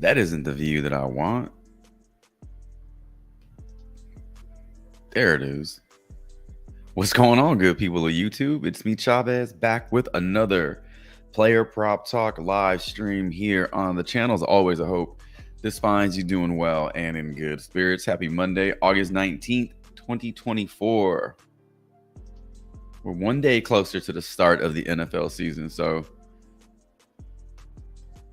That isn't the view that I want. There it is. What's going on, good people of YouTube? It's me, Chavez, back with another Player Prop Talk live stream here on the channel. As always, I hope this finds you doing well and in good spirits. Happy Monday, August 19th, 2024. We're one day closer to the start of the NFL season, so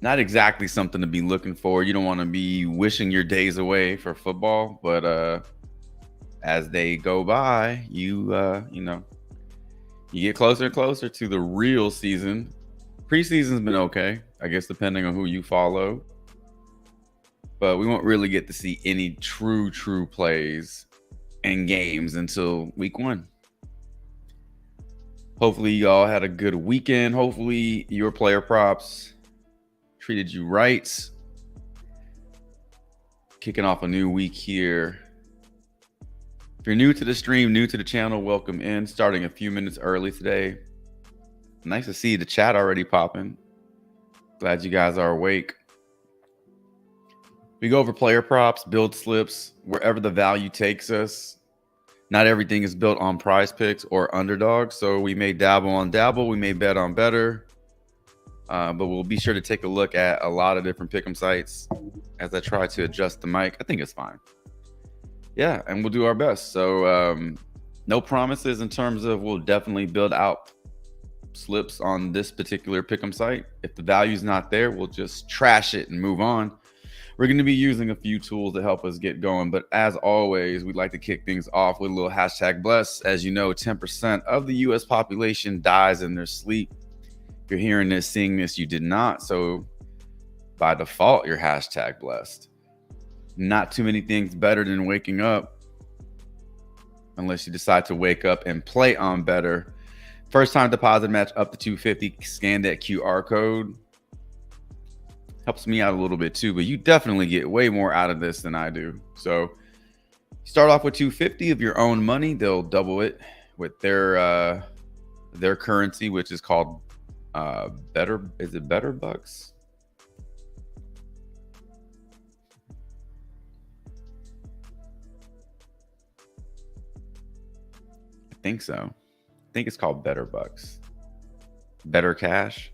not exactly something to be looking for. You don't want to be wishing your days away for football, but as they go by, you get closer and closer to the real season. Preseason's been okay, I guess, depending on who you follow, but we won't really get to see any true plays and games until week 1. Hopefully y'all had a good weekend. Hopefully your player props treated you right. Kicking off a new week here. If you're new to the stream, new to the channel, welcome in. Starting a few minutes early today. Nice to see the chat already popping. Glad you guys are awake. We go over player props, build slips, wherever the value takes us. Not everything is built on PrizePicks or Underdog, so we may dabble on dabble, we may bet on better. But we'll be sure to take a look at a lot of different pick'em sites as I try to adjust the mic. I think it's fine. Yeah, and we'll do our best. So no promises in terms of we'll definitely build out slips on this particular pick'em site. If the value's not there, we'll just trash it and move on. We're going to be using a few tools to help us get going. But as always, we'd like to kick things off with a little hashtag bless. As you know, 10% of the U.S. population dies in their sleep. If you're hearing this, seeing this, you did not. So by default, you're hashtag blessed. Not too many things better than waking up, unless you decide to wake up and play on better. First time deposit match up to 250. Scan that QR code. Helps me out a little bit too, but you definitely get way more out of this than I do. So start off with 250 of your own money. They'll double it with their currency, which is called BETR. Is it BETR bucks? I think so. I think it's called BETR bucks. BETR cash.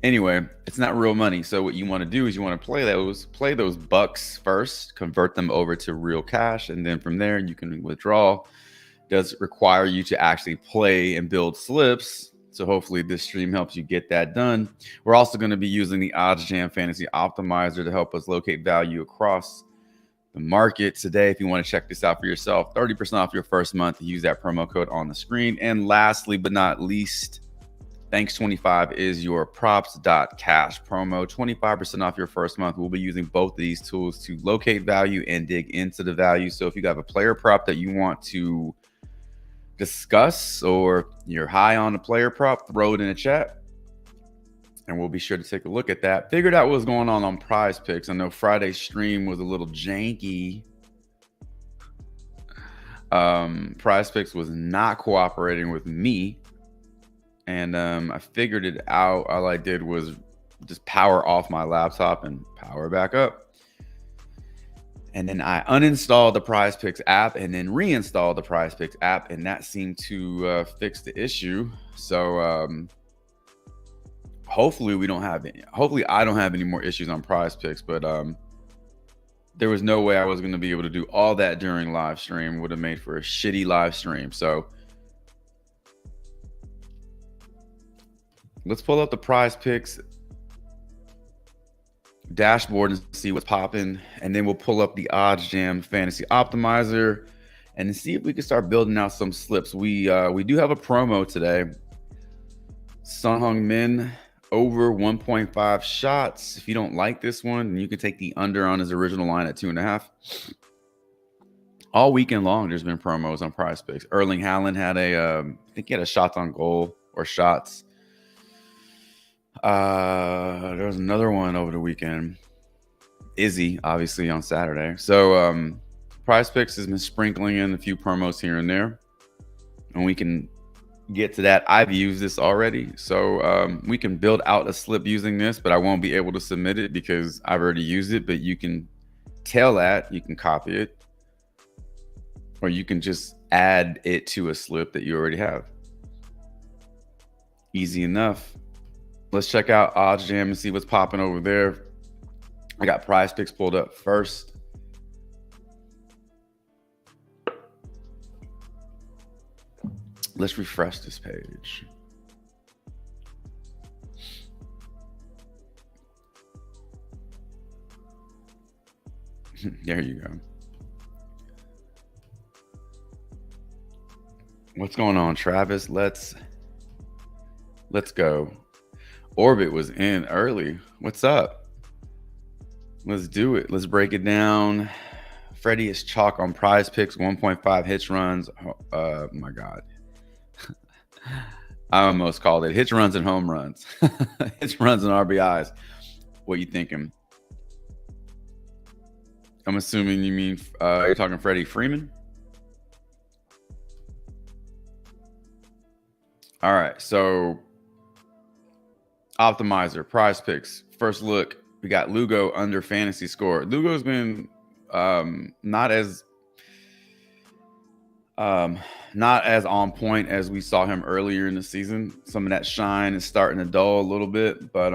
Anyway, it's not real money. So what you want to do is you want to play those bucks first, convert them over to real cash, and then from there you can withdraw. It does require you to actually play and build slips. So hopefully this stream helps you get that done. We're also going to be using the OddsJam Fantasy Optimizer to help us locate value across the market today. If you want to check this out for yourself, 30% off your first month. Use that promo code on the screen. And lastly, but not least, Thanks25 is your props.cash promo. 25% off your first month. We'll be using both of these tools to locate value and dig into the value. So if you have a player prop that you want to discuss or you're high on a player prop, throw it in the chat and we'll be sure to take a look at that. Figured out what was going on PrizePicks. I know Friday's stream was a little janky. PrizePicks was not cooperating with me. And I figured it out. All I did was just power off my laptop and power back up. And then I uninstalled the PrizePicks app and then reinstalled the PrizePicks app. And that seemed to fix the issue. So hopefully I don't have any more issues on PrizePicks. But there was no way I was going to be able to do all that during live stream. Would have made for a shitty live stream. So let's pull up the PrizePicks dashboard and see what's popping. And then we'll pull up the OddsJam Fantasy Optimizer and see if we can start building out some slips. We do have a promo today. Sun Hung Min over 1.5 shots. If you don't like this one, you can take the under on his original line at 2.5. All weekend long, there's been promos on PrizePicks. Erling Haaland had I think he had a shots on goal or shots. There was another one over the weekend. Izzy, obviously, on Saturday. So PrizePicks has been sprinkling in a few promos here and there. And we can get to that, I've used this already. So we can build out a slip using this, but I won't be able to submit it because I've already used it. But you can tell that, you can copy it, or you can just add it to a slip that you already have. Easy enough. Let's check out OddsJam and see what's popping over there. I got PrizePicks pulled up first. Let's refresh this page. There you go. What's going on, Travis? Let's go. Orbit was in early. What's up? Let's do it. Let's break it down. Freddie is chalk on PrizePicks, 1.5 hits runs. Oh my God. I almost called it hits, runs, and home runs. Hits, runs, and RBIs. What you thinking? I'm assuming you mean you're talking Freddie Freeman. All right, so Optimizer, PrizePicks. First look, we got Lugo under fantasy score. Lugo's been not as on point as we saw him earlier in the season. Some of that shine is starting to dull a little bit, but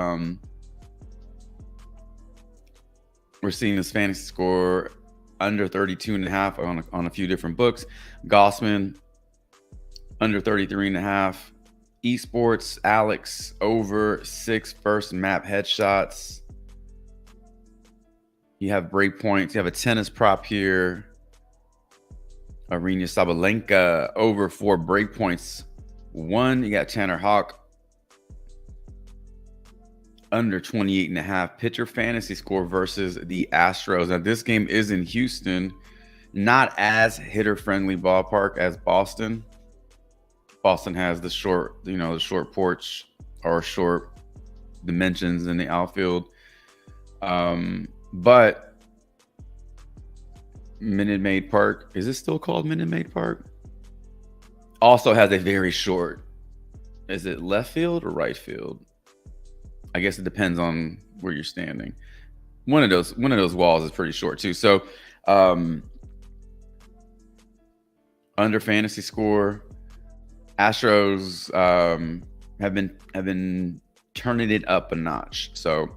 we're seeing this fantasy score under 32.5 on a few different books. Gossman under 33.5. Esports, Alex over 6 first map headshots. You have breakpoints. You have a tennis prop here. Arena Sabalenka over 4 breakpoints. 1. You got Tanner Hawk under 28.5 pitcher fantasy score versus the Astros. Now this game is in Houston, not as hitter friendly ballpark as Boston. Boston has the short, the short porch or short dimensions in the outfield. But Minute Maid Park, is it still called Minute Maid Park? Also has a very short, is it left field or right field? I guess it depends on where you're standing. One of those walls is pretty short too. So under fantasy score, Astros have been turning it up a notch. So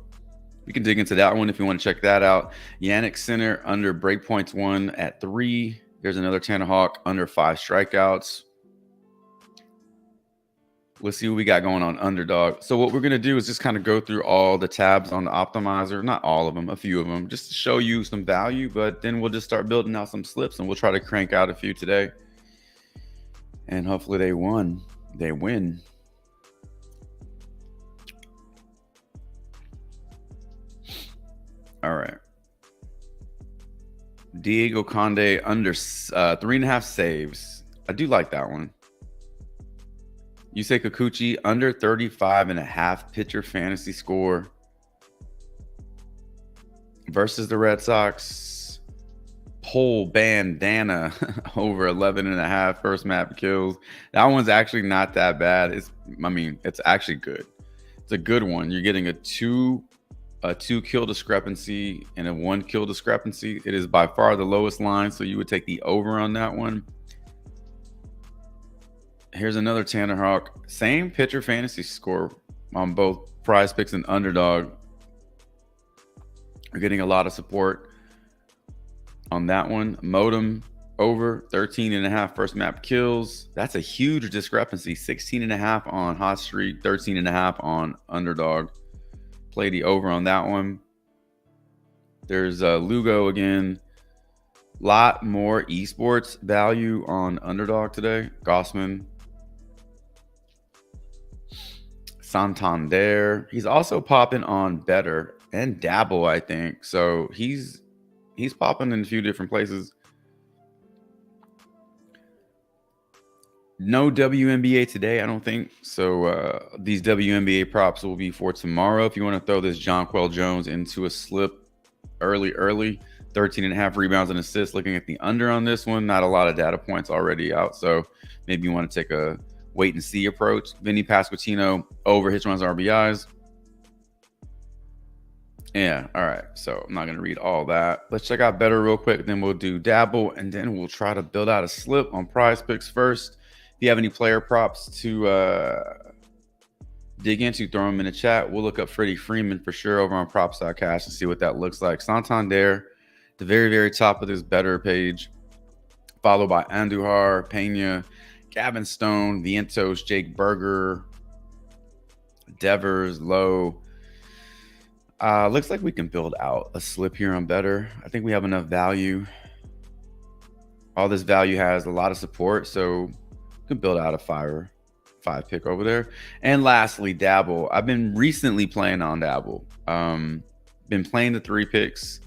we can dig into that one if you want to check that out. Yannick Sinner under breakpoints 1 at 3. There's another Tanner Hawk under 5 strikeouts. Let's see what we got going on Underdog. So what we're going to do is just kind of go through all the tabs on the optimizer. Not all of them, a few of them, just to show you some value. But then we'll just start building out some slips, and we'll try to crank out a few today. And hopefully they win. All right. Diego Conde under 3.5 saves. I do like that one. Yusei Kikuchi under 35.5 pitcher fantasy score versus the Red Sox. Pole bandana over 11.5 first map kills. That one's actually not that bad. It's actually good. It's a good one. You're getting a two kill discrepancy and a 1 kill discrepancy. It is by far the lowest line, so you would take the over on that one. Here's another Tanner Hawk. Same pitcher fantasy score on both PrizePicks and Underdog. We're getting a lot of support on that one. Modem over 13.5 first map kills. That's a huge discrepancy. 16.5 on HOTSTREAK, 13.5 on Underdog. Play the over on that one. There's Lugo again. Lot more esports value on Underdog today. Gossman. Santander. He's also popping on BETR and Dabble, I think. So he's popping in a few different places. No WNBA today, I don't think. So these WNBA props will be for tomorrow. If you want to throw this Jonquel Jones into a slip early, 13.5 rebounds and assists. Looking at the under on this one, not a lot of data points already out. So maybe you want to take a wait and see approach. Vinny Pasquantino over hits, runs, RBIs. Yeah, all right. So I'm not going to read all that. Let's check out BETR real quick. Then we'll do dabble, and then we'll try to build out a slip on PrizePicks first. If you have any player props to dig into, throw them in the chat. We'll look up Freddie Freeman for sure over on props.cash and see what that looks like. Santander, the very, very top of this BETR page, followed by Andujar, Pena, Gavin Stone, Vientos, Jake Berger, Devers, Lowe. Looks like we can build out a slip here on BETR. I think we have enough value. All this value has a lot of support, so we can build out a five pick over there. And lastly, dabble. I've been recently playing on dabble. Been playing the 3 picks.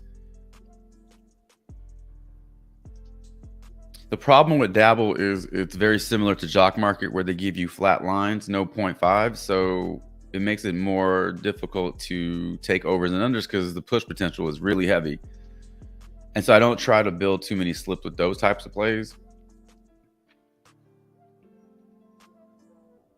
The problem with dabble is it's very similar to Jock Market, where they give you flat lines, no 0.5. So it makes it more difficult to take overs and unders because the push potential is really heavy. And so I don't try to build too many slips with those types of plays.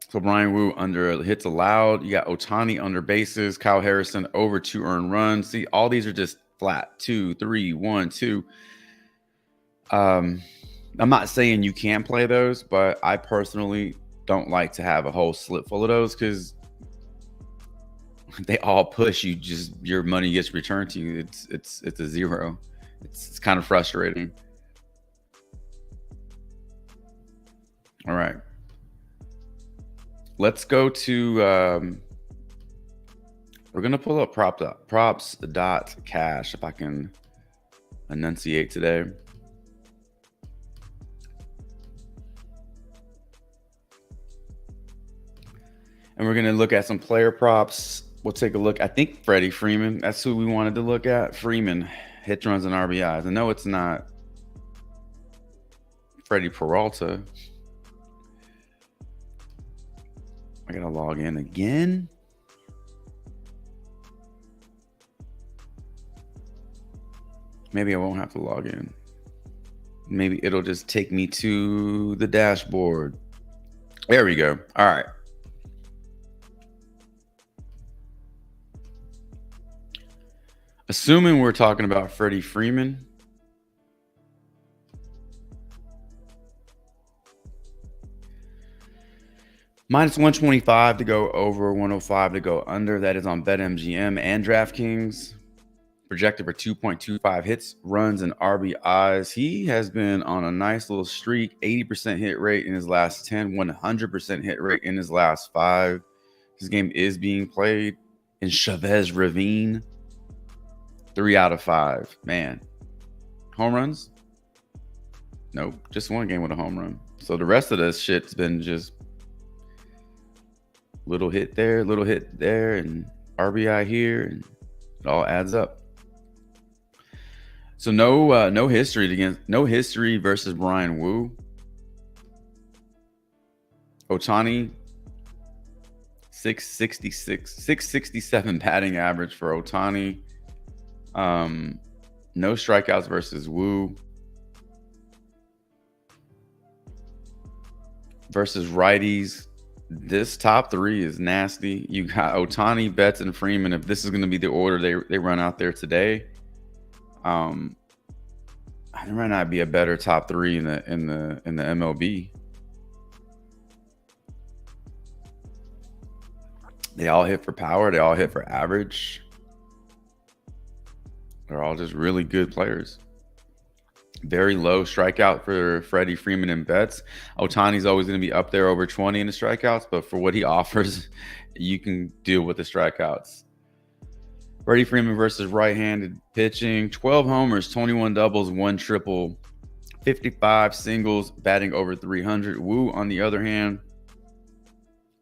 So Brian Wu under hits allowed. You got Ohtani under bases. Kyle Harrison over 2 earned runs. See, all these are just flat 2, 3, 1, 2. I'm not saying you can't play those, but I personally don't like to have a whole slip full of those because they all push you. Just your money gets returned to you. It's a zero. It's kind of frustrating. All right. Let's go to, we're going to pull up props.cash if I can enunciate today. And we're going to look at some player props. We'll take a look. I think Freddie Freeman, that's who we wanted to look at. Freeman, hits, runs, and RBIs. I know it's not Freddie Peralta. I gotta log in again. Maybe I won't have to log in. Maybe it'll just take me to the dashboard. There we go. All right. Assuming we're talking about Freddie Freeman, minus 125 to go over, 105 to go under. That is on BetMGM and DraftKings. Projected for 2.25 hits, runs, and RBIs. He has been on a nice little streak. 80% hit rate in his last 10, 100% hit rate in his last 5. His game is being played in Chavez Ravine. 3 out of 5. Man. Home runs? Nope. Just 1 game with a home run. So the rest of this shit's been just little hit there, and RBI here, and it all adds up. So no history versus Brian Wu. Ohtani, 667 batting average for Ohtani. No strikeouts versus Wu. Versus righties, this top 3 is nasty. You got Ohtani, Betts, and Freeman. If this is going to be the order they run out there today, there might not be a better top 3 in the MLB. They all hit for power. They all hit for average. They're all just really good players. Very low strikeout for Freddie Freeman and Betts. Ohtani's always going to be up there over 20 in the strikeouts, but for what he offers, you can deal with the strikeouts. Freddie Freeman versus right-handed pitching. 12 homers, 21 doubles, 1 triple, 55 singles, batting over 300. Wu, on the other hand,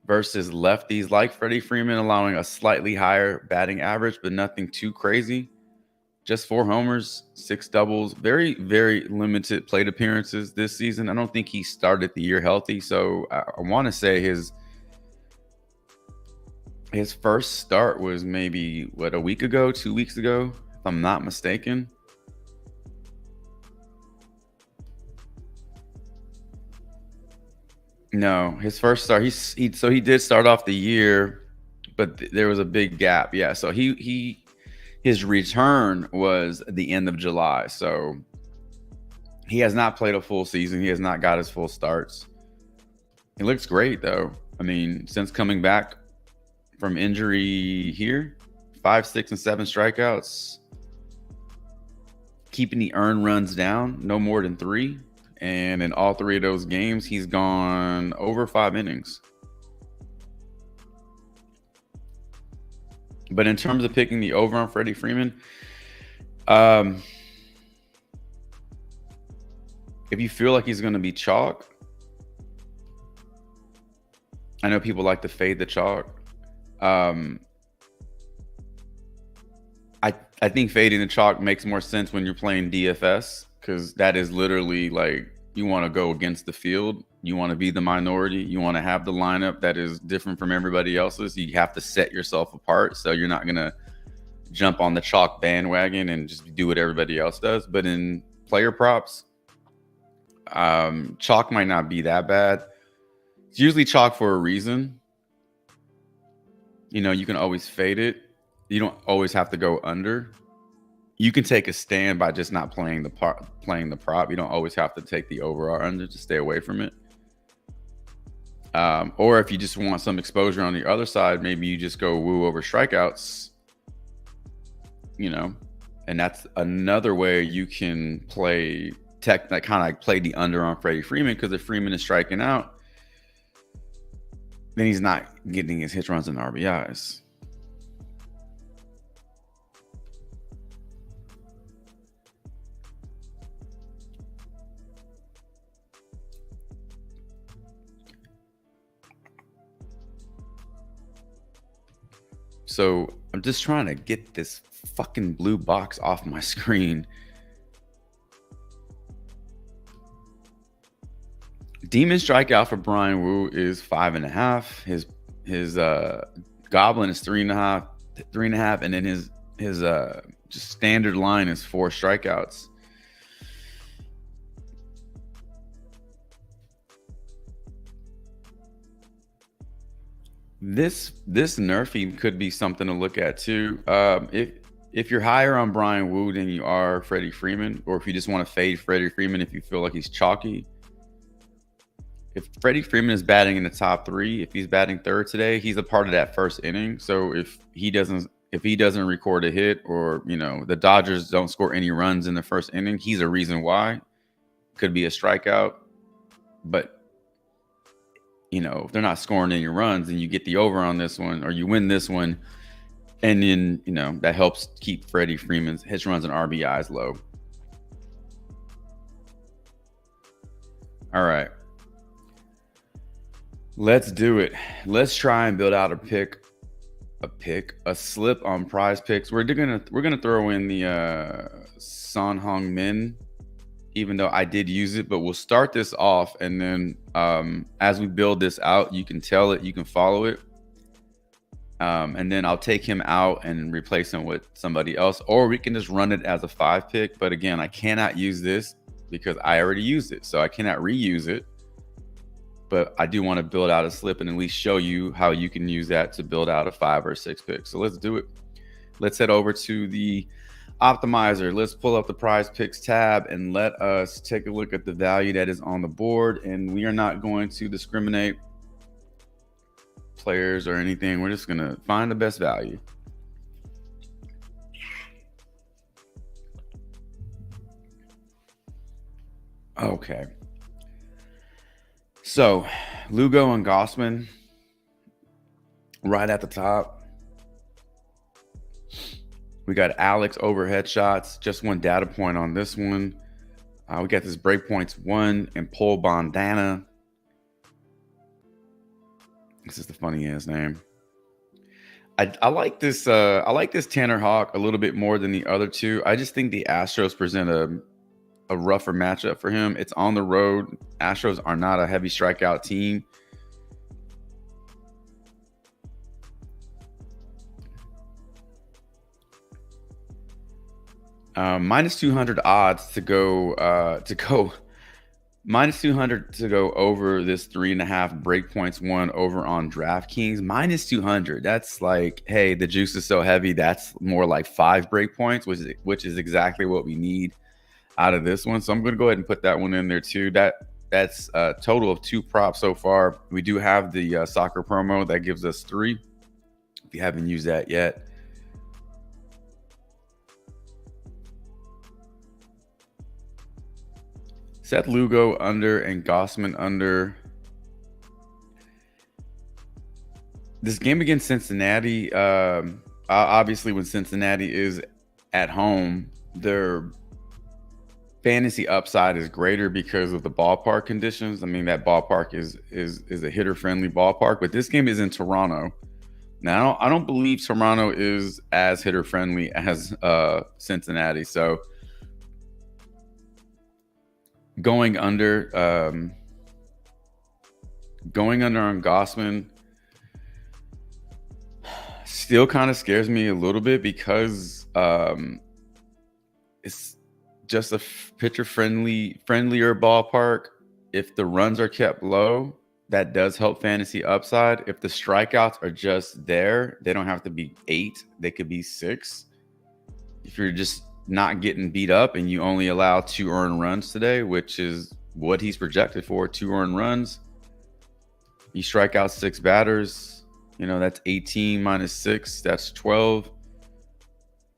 versus lefties like Freddie Freeman, allowing a slightly higher batting average, but nothing too crazy. Just 4 homers, 6 doubles. Very, very limited plate appearances this season. I don't think he started the year healthy. So I want to say his first start was maybe, a week ago, 2 weeks ago, if I'm not mistaken. No, his first start. So he did start off the year, but there was a big gap. Yeah, so his return was the end of July. So he has not played a full season. He has not got his full starts. He looks great though. I mean, since coming back from injury here, 5, 6, and 7 strikeouts, keeping the earned runs down, no more than 3. And in all 3 of those games, he's gone over 5 innings. But in terms of picking the over on Freddie Freeman, if you feel like he's going to be chalk, I know people like to fade the chalk. I think fading the chalk makes more sense when you're playing DFS, because that is literally like you want to go against the field. You want to be the minority. You want to have the lineup that is different from everybody else's. You have to set yourself apart. So you're not going to jump on the chalk bandwagon and just do what everybody else does. But in player props, chalk might not be that bad. It's usually chalk for a reason. You know, you can always fade it. You don't always have to go under. You can take a stand by just not playing the prop. You don't always have to take the over or under to stay away from it. Or if you just want some exposure on the other side, maybe you just go woo over strikeouts. You know, and that's another way you can play that kind of like play the under on Freddie Freeman, because if Freeman is striking out, then he's not getting his hits, runs, and RBIs. So I'm just trying to get this fucking blue box off my screen. Demon strikeout for Brian Wu is 5.5. His goblin is 3.5, and then his just standard line is 4 strikeouts. This nerfing could be something to look at too. If you're higher on Brian Wu than you are Freddie Freeman, or if you just want to fade Freddie Freeman if you feel like he's chalky. If Freddie Freeman is batting in the top 3, if he's batting third today, he's a part of that first inning. So if he doesn't record a hit, or you know the Dodgers don't score any runs in the first inning, he's a reason why. Could be a strikeout, but you know if they're not scoring any runs, and you get the over on this one, or you win this one, and then you know that helps keep Freddie Freeman's hits, runs, and RBIs low. All right. Let's do it. Let's try and build out a slip on PrizePicks. We're gonna throw in the Son Heung-min, even though I did use it, but we'll start this off, and then as we build this out, you can tell it, you can follow it, and then I'll take him out and replace him with somebody else, or we can just run it as a 5 pick. But again, I cannot use this because I already used it, so I cannot reuse it. But I do want to build out a slip and at least show you how you can use that to build out a 5 or 6 pick. So let's do it. Let's head over to the optimizer. Let's pull up the PrizePicks tab and let us take a look at the value that is on the board. And we are not going to discriminate players or anything. We're just going to find the best value. Okay. So, Lugo and Gossman right at the top. We got Alex overhead shots. Just one data point on this one. We got this breakpoints 1 and Paul Bandana. This is the funny ass name. I like this. I like this Tanner Houck a little bit more than the other two. I just think the Astros present a rougher matchup for him. It's on the road. Astros are not a heavy strikeout team. Minus 200 odds to go Minus 200 to go over this 3.5 breakpoints one over on DraftKings. Minus 200. That's like, hey, the juice is so heavy. That's more like 5 breakpoints, which is exactly what we need out of this one. So I'm going to go ahead and put that one in there too. That's a total of 2 props so far. We do have the soccer promo that gives us 3. If you haven't used that yet. Seth Lugo under and Gossman under. This game against Cincinnati, obviously when Cincinnati is at home, their fantasy upside is greater because of the ballpark conditions. I mean, that ballpark is a hitter-friendly ballpark, but this game is in Toronto. Now, I don't believe Toronto is as hitter-friendly as Cincinnati, so going under on Gossman still kind of scares me a little bit because it's just a pitcher friendlier ballpark. If the runs are kept low, that does help fantasy upside. If the strikeouts are just there, they don't have to be 8, they could be 6. If you're just not getting beat up and you only allow 2 earned runs today, which is what he's projected for, 2 earned runs, you strike out 6 batters, you know, that's 18 minus 6, that's 12.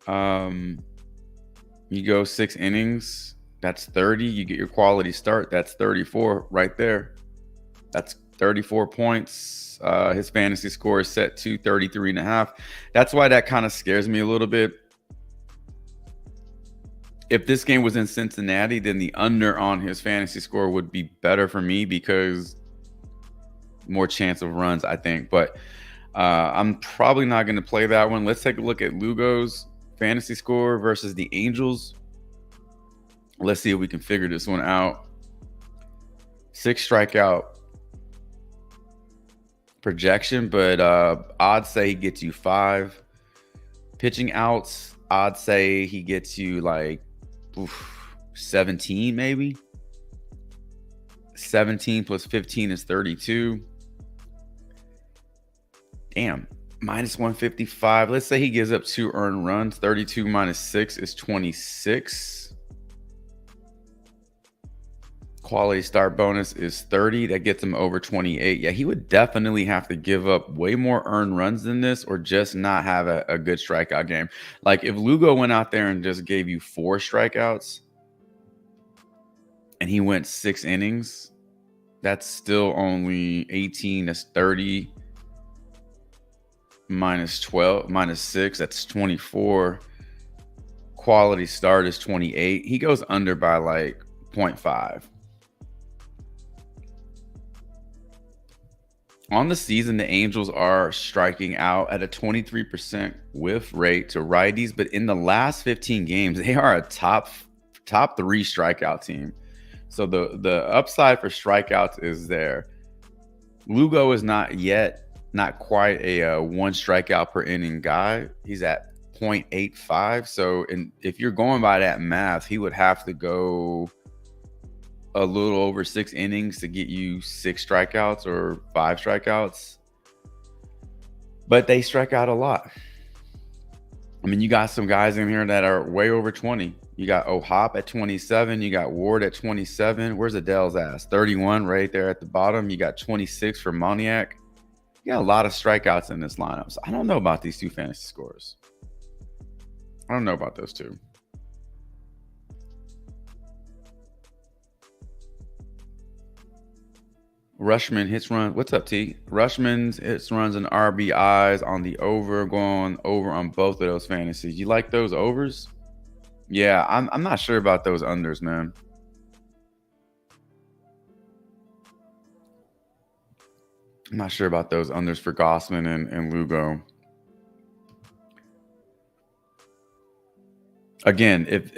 You go 6 innings, that's 30. You get your quality start, that's 34 right there. That's 34 points. His fantasy score is set to 33.5. That's why that kind of scares me a little bit. If this game was in Cincinnati, then the under on his fantasy score would be better for me because more chance of runs, I think. But I'm probably not going to play that one. Let's take a look at Lugo's fantasy score versus the Angels. Let's see if we can figure this one out. 6 strikeout projection, but odds say he gets you 5. Pitching outs, odds say he gets you like 17 maybe. 17 plus 15 is 32. Damn, minus 155. Let's say he gives up 2 earned runs. 32 minus 6 is 26. Quality start bonus is 30. That gets him over 28. Yeah, he would definitely have to give up way more earned runs than this or just not have a good strikeout game. Like if Lugo went out there and just gave you 4 strikeouts and he went 6 innings, that's still only 18. That's 30 minus 12 minus 6. That's 24. Quality start is 28. He goes under by like 0.5. On the season, the Angels are striking out at a 23% whiff rate to righties, but in the last 15 games, they are a top 3 strikeout team. So the upside for strikeouts is there. Lugo is not quite a 1 strikeout per inning guy. He's at 0.85. So if you're going by that math, he would have to go a little over 6 innings to get you 6 strikeouts or 5 strikeouts. But they strike out a lot. I mean, you got some guys in here that are way over 20. You got O'Hop at 27. You got Ward at 27. Where's Adele's ass? 31 right there at the bottom. You got 26 for Moniak. You got a lot of strikeouts in this lineup. So I don't know about these 2 fantasy scores. I don't know about those 2. Rushman hits run. What's up, T? Rushman's hits runs and RBIs on the over, going over on both of those fantasies. You like those overs? Yeah, I'm not sure about those unders, man. I'm not sure about those unders for Gossman and Lugo. Again, if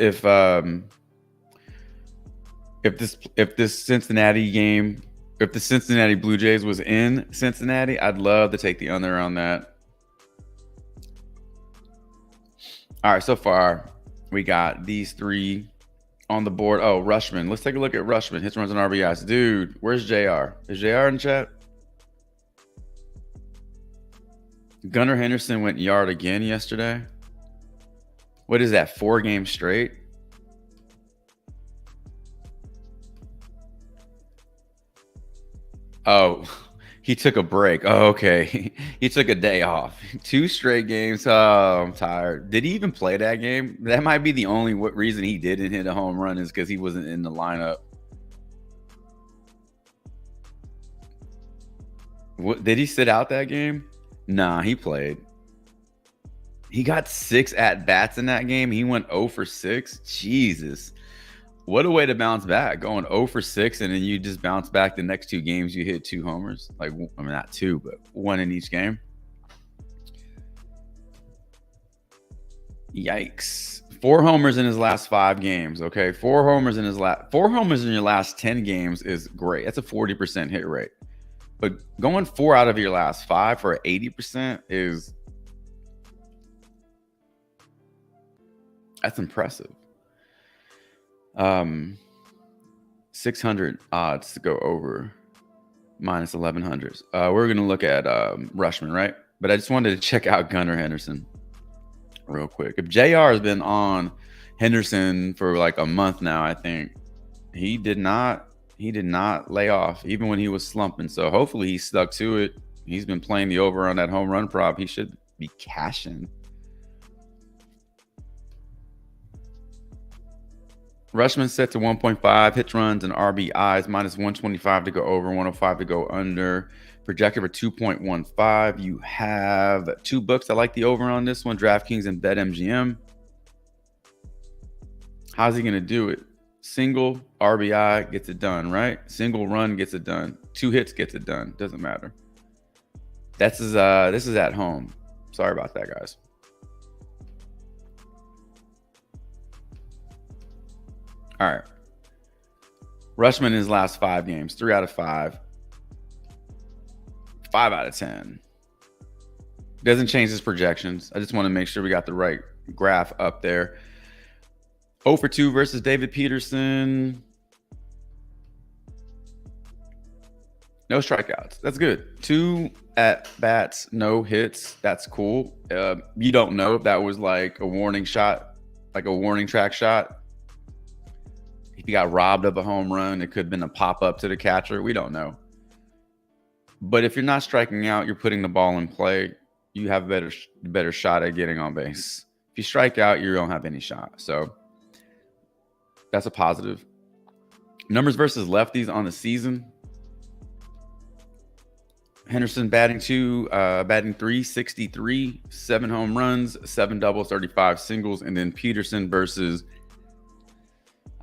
this Cincinnati game, if the Cincinnati Blue Jays was in Cincinnati, I'd love to take the under on that. All right, so far we got these 3 on the board. Oh, Rushman. Let's take a look at Rushman. Hits, runs, and RBIs. Dude, where's JR? Is JR in the chat? Gunnar Henderson went yard again yesterday. What is that, 4 games straight? Oh, he took a break. Oh, okay. He took a day off. 2 straight games. Oh, I'm tired. Did he even play that game? That might be the only reason he didn't hit a home run is because he wasn't in the lineup. What, did he sit out that game? Nah, he played. He got 6 at-bats in that game. He went 0 for 6. Jesus. What a way to bounce back. Going 0 for 6, and then you just bounce back the next 2 games. You hit 2 homers. Like, I mean, not 2, but 1 in each game. Yikes. 4 homers in his last 5 games, okay? 4 homers in your last 10 games is great. That's a 40% hit rate. But going 4 out of your last 5 for 80% is... that's impressive. 600 odds to go over, minus 1100s. We're going to look at Rushman, right? But I just wanted to check out Gunnar Henderson real quick. If JR has been on Henderson for like a month now, I think he did not lay off even when he was slumping. So hopefully he stuck to it. He's been playing the over on that home run prop. He should be cashing. Rushman set to 1.5, hits, runs, and RBIs, minus 125 to go over, 105 to go under. Projected for 2.15. You have 2 books. I like the over on this one, DraftKings and BetMGM. How's he going to do it? Single RBI gets it done, right? Single run gets it done. 2 hits gets it done. Doesn't matter. This is at home. Sorry about that, guys. All right. Rushman in his last 5 games, 3 out of 5. 5 out of 10. Doesn't change his projections. I just want to make sure we got the right graph up there. 0 for 2 versus David Peterson. No strikeouts. That's good. 2 at-bats, no hits. That's cool. You don't know if that was like a warning shot, like a warning track shot. If he got robbed of a home run, it could have been a pop-up to the catcher. We don't know. But if you're not striking out, you're putting the ball in play, you have a better shot at getting on base. If you strike out, you don't have any shot. So that's a positive. Numbers versus lefties on the season. Henderson batting 363, 7 home runs, 7 doubles, 35 singles. And then Peterson versus...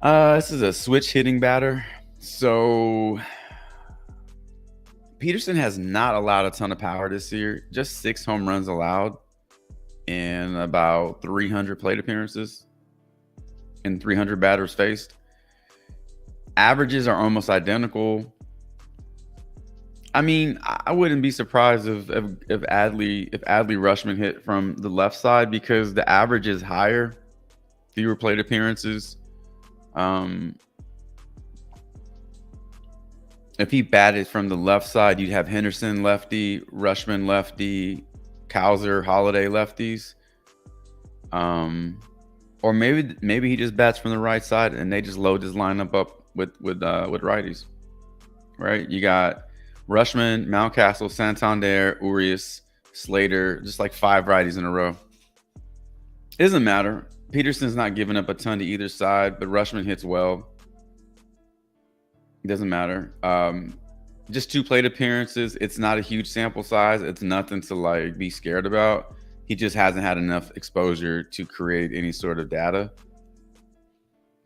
this is a switch hitting batter. So Peterson has not allowed a ton of power this year. Just 6 home runs allowed in about 300 plate appearances and 300 batters faced. Averages are almost identical. I mean, I wouldn't be surprised if Adley Rushman hit from the left side because the average is higher, fewer plate appearances. If he batted from the left side, you'd have Henderson lefty, Rushman lefty, Cowser, Holiday lefties. Or maybe he just bats from the right side and they just load his lineup up with righties. Right? You got Rushman, Mountcastle, Santander, Urias, Slater, just like 5 righties in a row. It doesn't matter. Peterson's not giving up a ton to either side, but Rushman hits well. It doesn't matter. Just 2 plate appearances. It's not a huge sample size. It's nothing to like be scared about. He just hasn't had enough exposure to create any sort of data.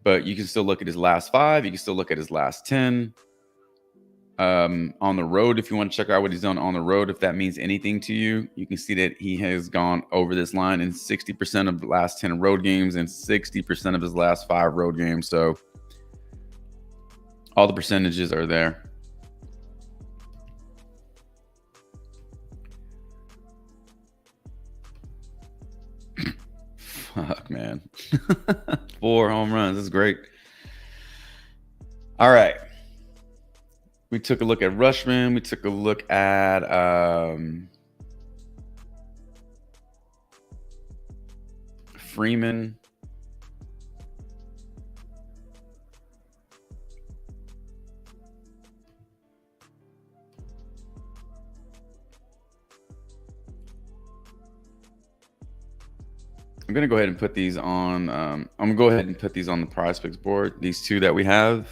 But you can still look at his last 5. You can still look at his last 10. On the road, if you want to check out what he's done on the road, if that means anything to you, you can see that he has gone over this line in 60% of the last 10 road games and 60% of his last 5 road games. So all the percentages are there. Fuck, man. 4 home runs. That's great. All right. We took a look at Rushman. We took a look at Freeman. I'm gonna go ahead and put these on. I'm gonna go ahead and put these on the PrizePicks board. These two that we have,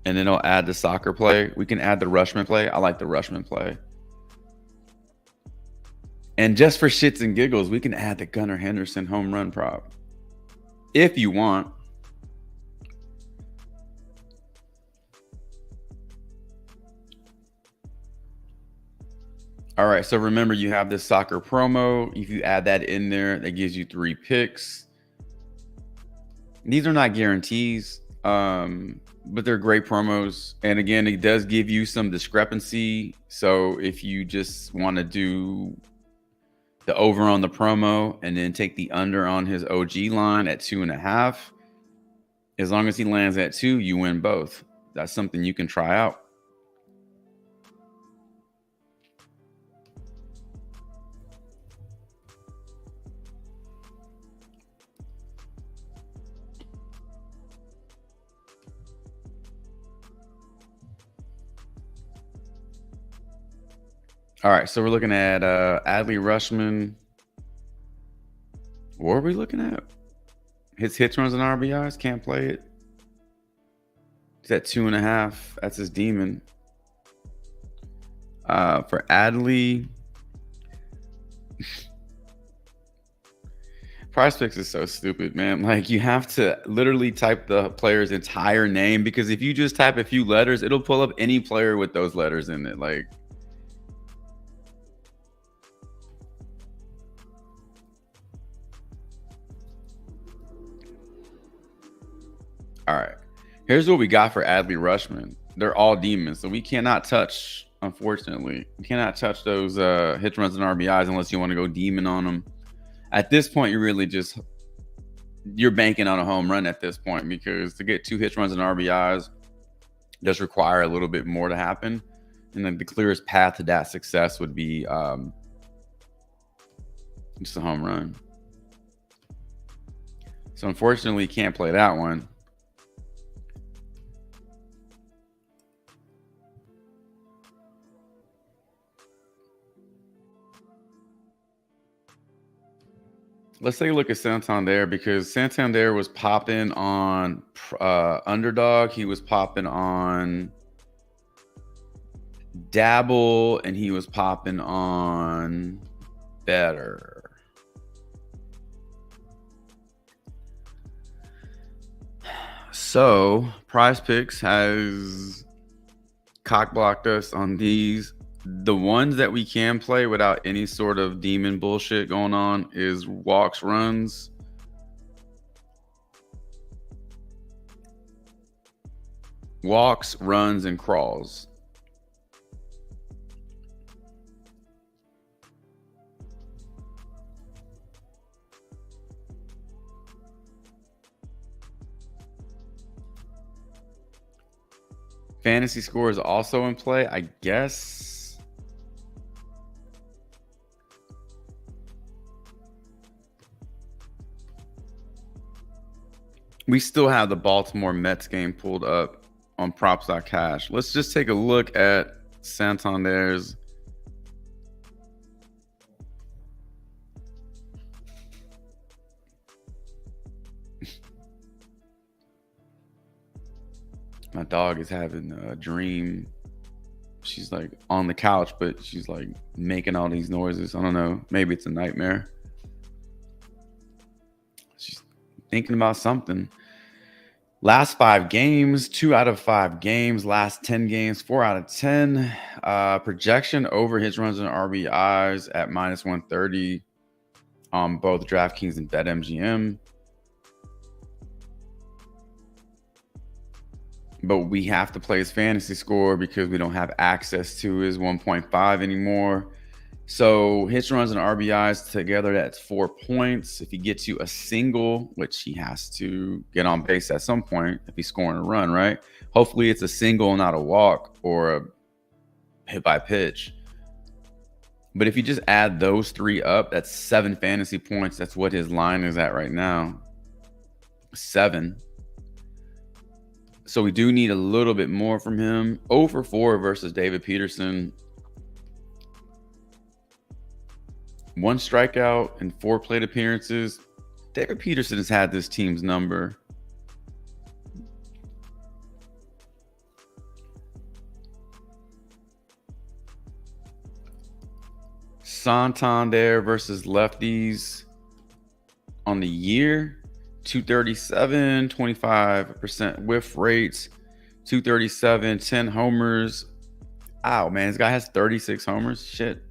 and then I'll add the soccer play. We can add the Rushman play. I like the Rushman play. And just for shits and giggles, we can add the Gunnar Henderson home run prop if you want. All right, so remember you have this soccer promo. If you add that in there, that gives you 3 picks. These are not guarantees, but they're great promos. And again, it does give you some discrepancy. So if you just want to do the over on the promo and then take the under on his OG line at 2.5, as long as he lands at 2, you win both. That's something you can try out. All right, so we're looking at Adley Rushman. What are we looking at? His hits, runs, and RBIs. Can't play it. He's at 2.5. That's his demon. For Adley, PrizePicks is so stupid, man. Like, you have to literally type the player's entire name, because if you just type a few letters, it'll pull up any player with those letters in it. Like, all right, here's what we got for Adley Rushman. They're all demons, so we cannot touch, unfortunately. We cannot touch those hits, runs, and RBIs unless you want to go demon on them. At this point, you're banking on a home run at this point, because to get 2 hits, runs, and RBIs does require a little bit more to happen. And then the clearest path to that success would be just a home run. So unfortunately, you can't play that one. Let's take a look at Santander, because Santander was popping on Underdog. He was popping on Dabble, and he was popping on BETR. So PrizePicks has cock blocked us on these. The ones that we can play without any sort of demon bullshit going on is walks, runs, and crawls. Fantasy score is also in play, I guess. We still have the Baltimore Mets game pulled up on props.cash. Let's just take a look at Santander's. My dog is having a dream. She's like on the couch, but she's like making all these noises. I don't know. Maybe it's a nightmare. She's thinking about something. Last 5 games, 2 out of 5 games. Last 10 games, 4 out of 10. Projection over hits, runs, and RBIs at -130 on both DraftKings and BetMGM. But we have to play his fantasy score because we don't have access to his 1.5 anymore. So hits, runs, and RBIs together, that's 4 points. If he gets you a single, which he has to get on base at some point if he's scoring a run, right? Hopefully it's a single, not a walk or a hit by pitch. But if you just add those 3 up, that's 7 fantasy points. That's what his line is at right now. 7. So we do need a little bit more from him. 0 for 4 versus David Peterson. 1 strikeout and 4 plate appearances. David Peterson has had this team's number. Santander versus lefties on the year. 237, 25% whiff rates. 237, 10 homers. Ow, man, this guy has 36 homers. Shit.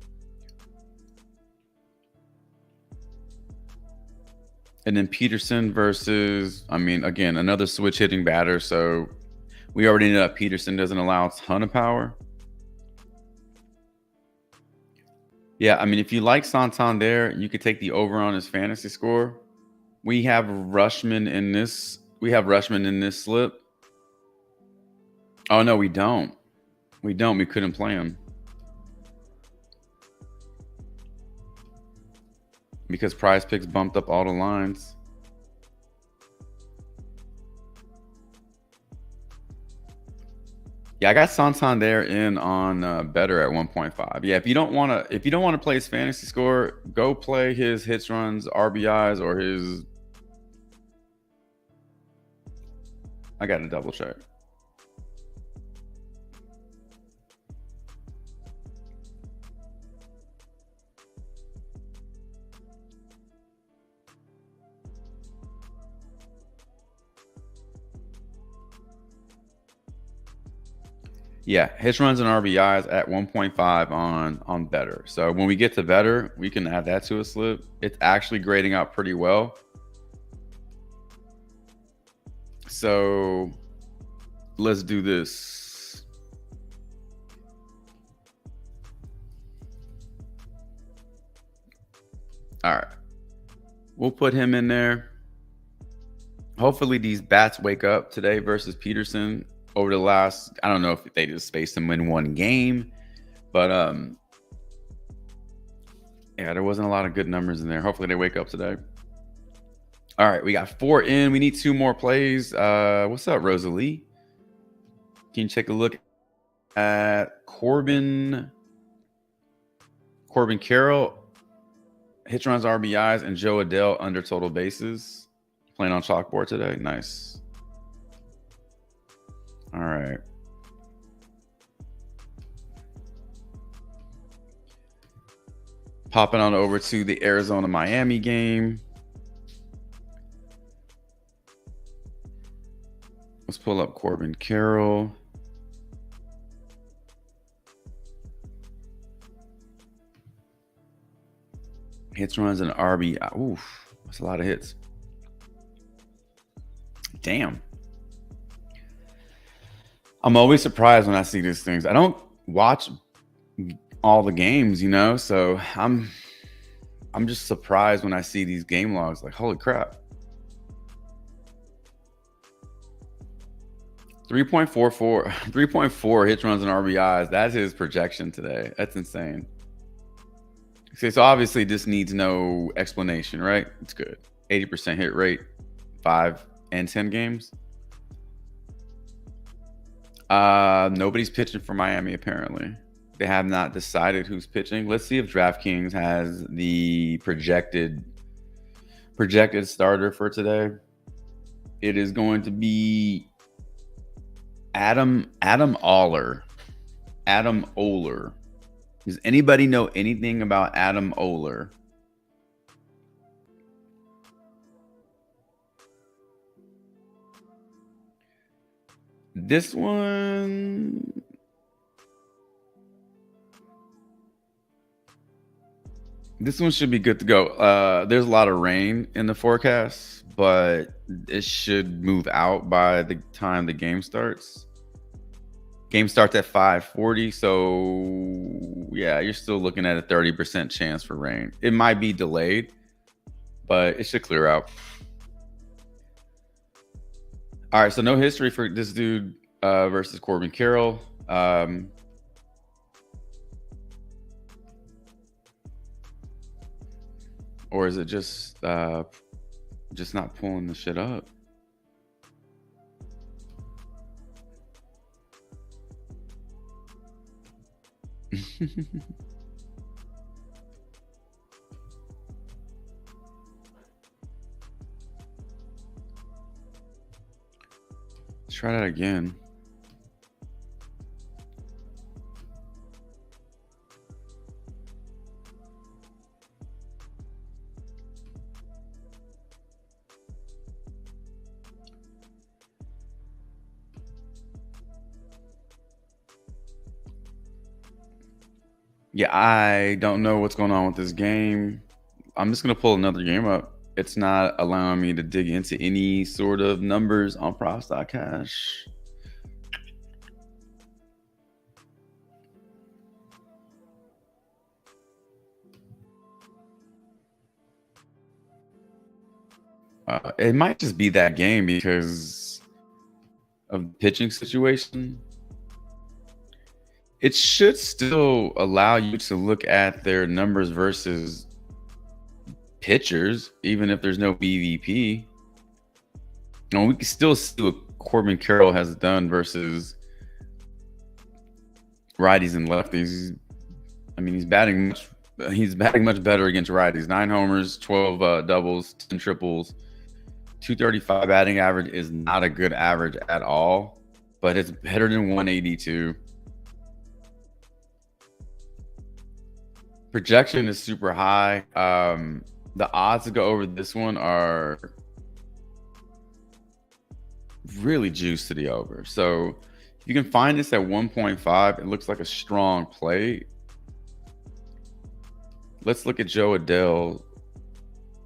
And then Peterson versus, I mean, again, another switch hitting batter. So we already know that Peterson doesn't allow a ton of power. Yeah, I mean, if you like Santander, you could take the over on his fantasy score. We have Rushman in this. We have Rushman in this slip. Oh, no, we don't. We don't. We couldn't play him. Because PrizePicks bumped up all the lines. Yeah, I got Santander in on BETR at 1.5. Yeah, if you don't want to play his fantasy score, go play his hits, runs, RBIs, or his. I got to double check. Yeah, hits, runs, and RBIs at 1.5 on BETR. So when we get to BETR, we can add that to a slip. It's actually grading out pretty well. So let's do this. All right. We'll put him in there. Hopefully these bats wake up today versus Peterson. Over the last, I don't know if they just spaced them in one game, but yeah, there wasn't a lot of good numbers in there. Hopefully they wake up today. All right, we got 4 in. We need 2 more plays. What's up, Rosalie? Can you take a look at Corbin Carroll, hits, runs, RBIs, and Joe Adele under total bases? Playing on chalkboard today. Nice. All right. Popping on over to the Arizona-Miami game. Let's pull up Corbin Carroll. Hits, runs, and RBI. Oof, that's a lot of hits. Damn. I'm always surprised when I see these things. I don't watch all the games, you know, so I'm just surprised when I see these game logs. Like, holy crap. 3.4 hits, runs, and RBIs. That's his projection today. That's insane. Okay, so obviously this needs no explanation, right? It's good. 80% hit rate, 5 and 10 games. Nobody's pitching for Miami, apparently. They have not decided who's pitching. Let's see if DraftKings has the projected starter for today. It is going to be Adam Oller. Adam Oller. Does anybody know anything about Adam Oller? This one should be good to go. There's a lot of rain in the forecast, but it should move out by the time the game starts. Game starts at 5:40, so yeah, you're still looking at a 30% chance for rain. It might be delayed, but it should clear out. All right, so no history for this dude versus Corbin Carroll. Or is it just not pulling the shit up? Let's try that again. Yeah, I don't know what's going on with this game. I'm just going to pull another game up. It's not allowing me to dig into any sort of numbers on props.cash. It might just be that game because of the pitching situation. It should still allow you to look at their numbers versus pitchers, even if there's no BVP. And we can still see what Corbin Carroll has done versus righties and lefties. I mean, he's batting much better against righties. 9 homers, 12 doubles, 10 triples. 235 batting average is not a good average at all, but it's better than 182. Projection is super high. The odds to go over this one are really juiced to the over. So if you can find this at 1.5, it looks like a strong play. Let's look at Joe Adele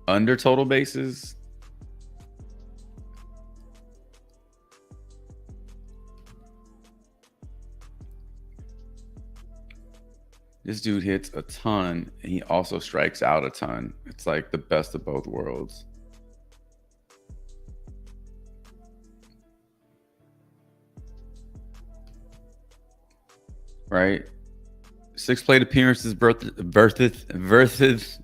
under total bases. This dude hits a ton, and he also strikes out a ton. It's like the best of both worlds. Right? 6 plate appearances versus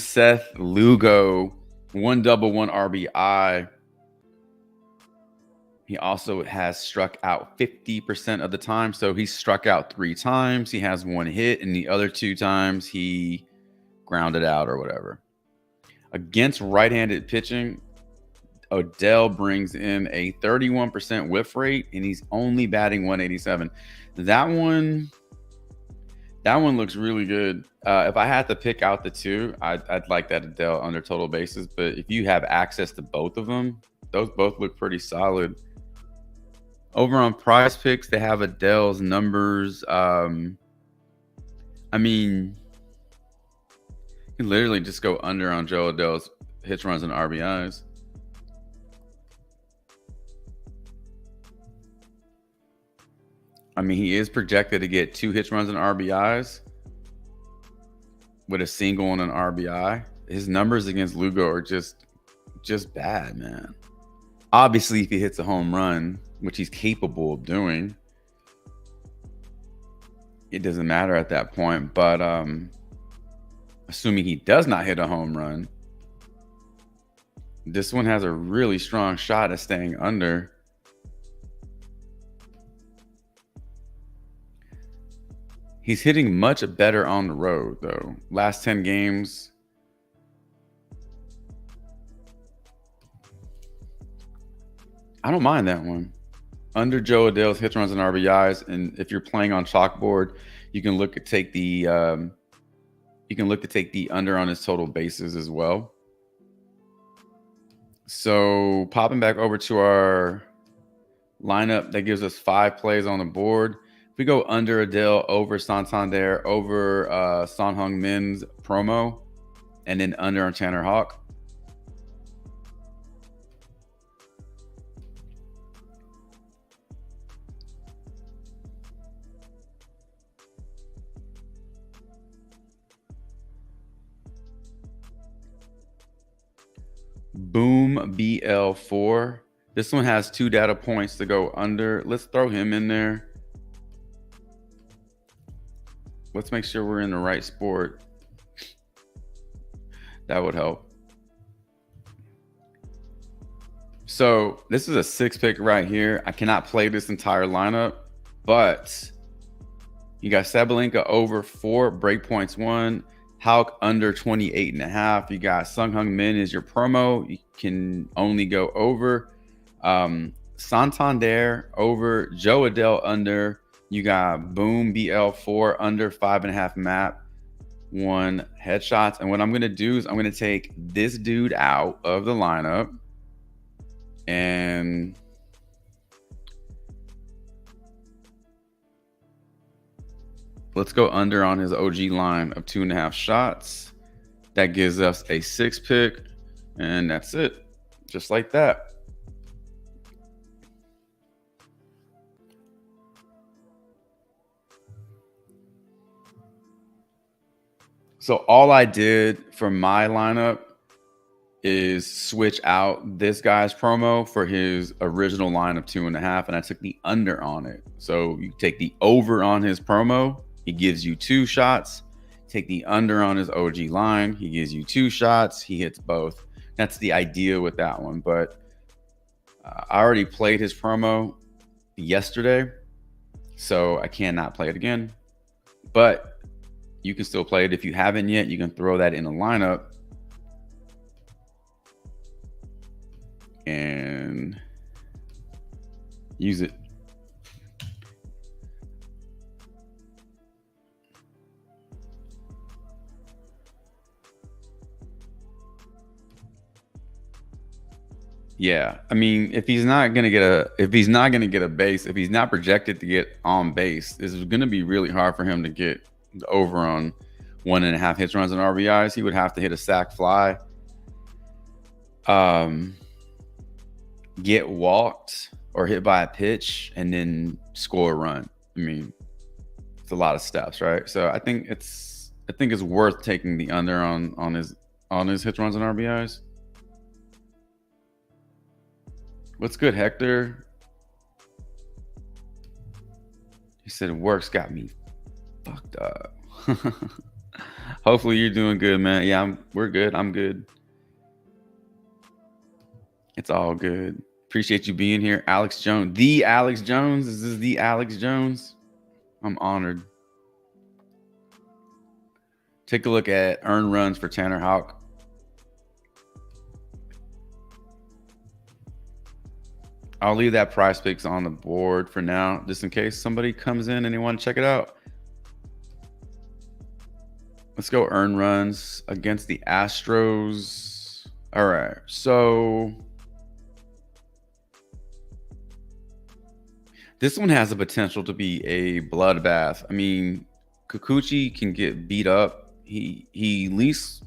Seth Lugo. 1 double, 1 RBI. He also has struck out 50% of the time. So he struck out 3 times. He has 1 hit, and the other 2 times he grounded out or whatever. Against right-handed pitching, Odell brings in a 31% whiff rate, and he's only batting 187. That one looks really good. If I had to pick out the two, I'd like that Odell under total bases. But if you have access to both of them, those both look pretty solid. Over on PrizePicks, they have Adele's numbers. I mean, you can literally just go under on Joe Adele's hits, runs, and RBIs. I mean, he is projected to get 2 hits, runs, and RBIs with a single and an RBI. His numbers against Lugo are just bad, man. Obviously, if he hits a home run, which he's capable of doing, it doesn't matter at that point. But assuming he does not hit a home run, this one has a really strong shot at staying under. He's hitting much better on the road, though. Last 10 games, I don't mind that one. Under Joe Adele's hits, runs, and RBIs, and if you're playing on chalkboard, you can look at take the under on his total bases as well. So popping back over to our lineup, that gives us 5 plays on the board. If we go under Adele, over Santander, over Son Heung-min's promo, and then under on Tanner Houck. Boom BL4. This one has 2 data points to go under. Let's throw him in there. Let's make sure we're in the right sport. That would help. So this is a 6 pick right here. I cannot play this entire lineup, but you got Sabalenka over 4, breakpoints 1, Hauk under 28.5. You got Sung Hung Min is your promo. You can only go over. Santander over, Joe Adele under. You got Boom BL4 under 5.5 map, 1 headshots. And what I'm gonna do is I'm gonna take this dude out of the lineup and let's go under on his OG line of 2.5 shots. That gives us a 6 pick, and that's it. Just like that. So all I did for my lineup is switch out this guy's promo for his original line of 2.5, and I took the under on it. So you take the over on his promo, he gives you 2 shots. Take the under on his OG line, he gives you 2 shots. He hits both. That's the idea with that one. But I already played his promo yesterday, so I cannot play it again. But you can still play it. If you haven't yet, you can throw that in a lineup and use it. Yeah, I mean, if he's not gonna get a base, if he's not projected to get on base, this is gonna be really hard for him to get over on 1.5 hits, runs, and RBIs. He would have to hit a sack fly, get walked or hit by a pitch, and then score a run. I mean, it's a lot of steps, right? So I think it's worth taking the under on his hits, runs, and RBIs. What's good, Hector? He said work's got me fucked up. Hopefully you're doing good, man. Yeah, we're good. I'm good. It's all good. Appreciate you being here. Alex Jones. The Alex Jones. Is this the Alex Jones? I'm honored. Take a look at earned runs for Tanner Houck. I'll leave that PrizePicks on the board for now, just in case somebody comes in and they want to check it out. Let's go earn runs against the Astros. All right, so this one has the potential to be a bloodbath. I mean, Kikuchi can get beat up. He at least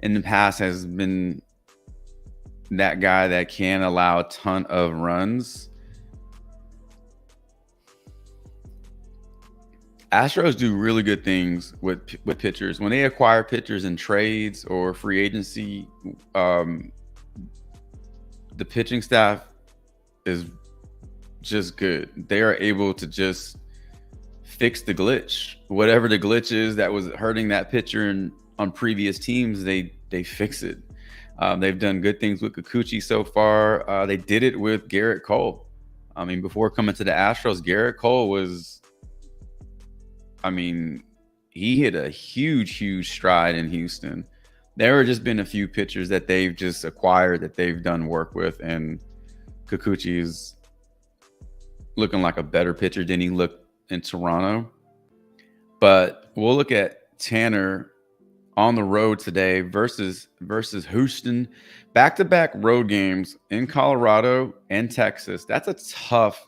in the past has been that guy that can allow a ton of runs. Astros do really good things with pitchers. When they acquire pitchers in trades or free agency, the pitching staff is just good. They are able to just fix the glitch. Whatever the glitch is that was hurting that pitcher on previous teams, they fix it. They've done good things with Kikuchi so far. They did it with Garrett Cole. I mean, before coming to the Astros, Garrett Cole was, I mean, he hit a huge stride in Houston. There have just been a few pitchers that they've just acquired that they've done work with, and Kikuchi is looking like a better pitcher than he looked in Toronto. But we'll look at Tanner on the road today versus Houston. Back-to-back road games in Colorado and Texas. That's a tough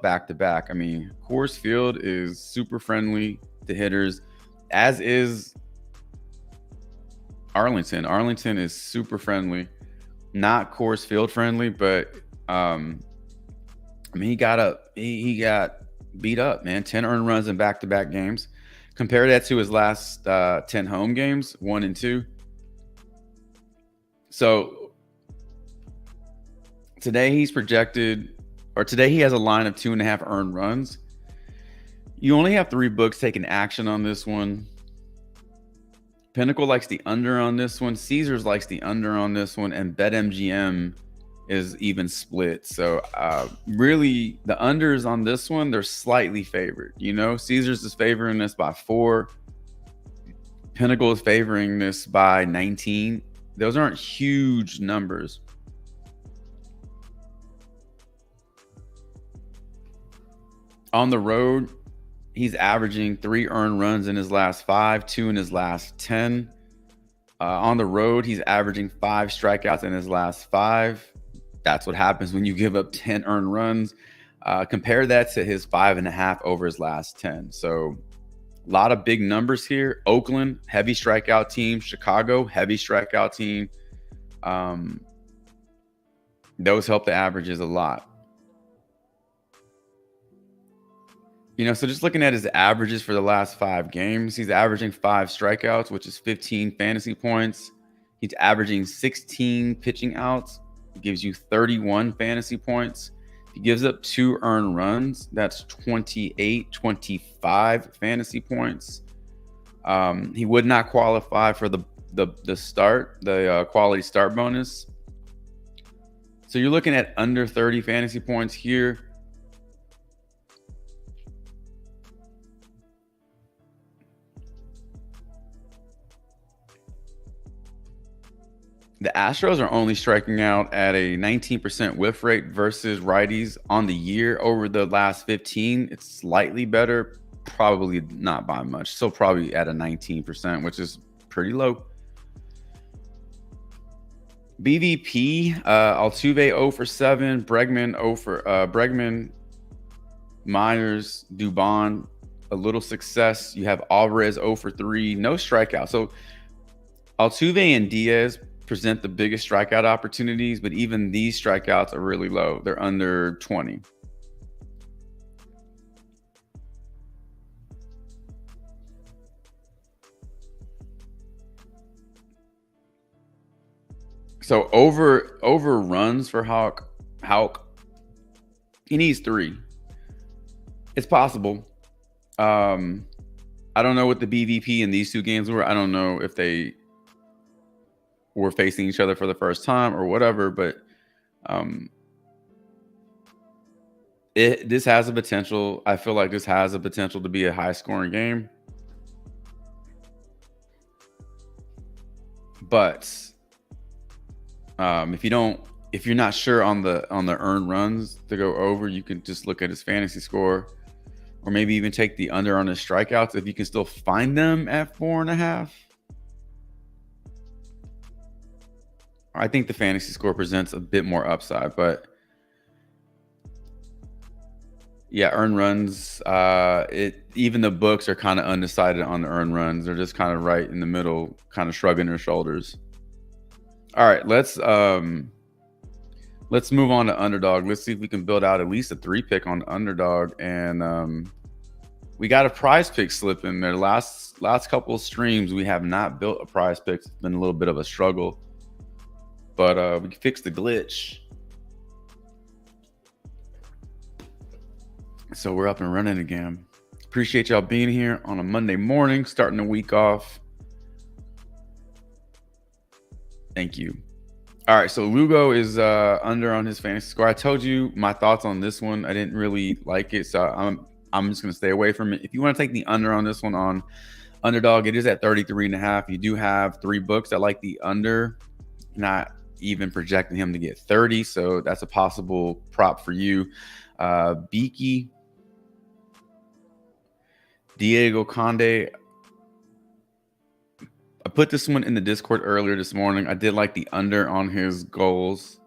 back-to-back. I mean, Coors Field is super friendly to hitters, as is Arlington. Arlington is super friendly. Not Coors Field friendly, but I mean, he got beat up, man. 10 earned runs in back-to-back games. Compare that to his last 10 home games, 1 and 2. So Today he's projected, or today he has a line of 2.5 earned runs. You only have 3 books taking action on this one. Pinnacle likes the under on this one. Caesars likes the under on this one, and BetMGM is even split. So really the unders on this one, they're slightly favored. You know, Caesars is favoring this by 4. Pinnacle is favoring this by 19. Those aren't huge numbers. On the road, he's averaging 3 earned runs in his last 5, 2 in his last 10. On the road, he's averaging 5 strikeouts in his last 5. That's what happens when you give up 10 earned runs. Compare that to his 5.5 over his last 10. So a lot of big numbers here. Oakland, heavy strikeout team. Chicago, heavy strikeout team. Those help the averages a lot. You know, so just looking at his averages for the last 5 games, he's averaging 5 strikeouts, which is 15 fantasy points. He's averaging 16 pitching outs, gives you 31 fantasy points. He gives up 2 earned runs. That's 25 fantasy points. He would not qualify for the quality start bonus. So you're looking at under 30 fantasy points here. The Astros are only striking out at a 19% whiff rate versus righties on the year. Over the last 15, it's slightly better, probably not by much. Still probably at a 19%, which is pretty low. BVP, Altuve 0 for 7, Bregman 0 for Bregman, Myers, Dubon, a little success. You have Alvarez 0 for 3, no strikeout. So Altuve and Diaz present the biggest strikeout opportunities, but even these strikeouts are really low. They're under 20. So over runs for Houck, he needs 3. It's possible. I don't know what the BVP in these 2 games were. I don't know if they were facing each other for the first time or whatever, but this has a potential. I feel like this has a potential to be a high scoring game. But if you're not sure on the earned runs to go over, you can just look at his fantasy score, or maybe even take the under on his strikeouts if you can still find them at 4.5. I think the fantasy score presents a bit more upside, but yeah, earned runs. Even the books are kind of undecided on the earned runs. They're just kind of right in the middle, kind of shrugging their shoulders. All right, let's move on to underdog. Let's see if we can build out at least a 3-pick on underdog, and we got a PrizePicks slip in there. Last couple of streams, we have not built a PrizePicks. It's been a little bit of a struggle. But we fixed the glitch. So we're up and running again. Appreciate y'all being here on a Monday morning, starting the week off. Thank you. All right, so Lugo is under on his fantasy score. I told you my thoughts on this one. I didn't really like it, so I'm just going to stay away from it. If you want to take the under on this one on underdog, it is at 33.5. You do have 3 books that like the under. Not even projecting him to get 30, so that's a possible prop for you. Beaky, Diego Conde. I put this one in the Discord earlier this morning. I did like the under on his goals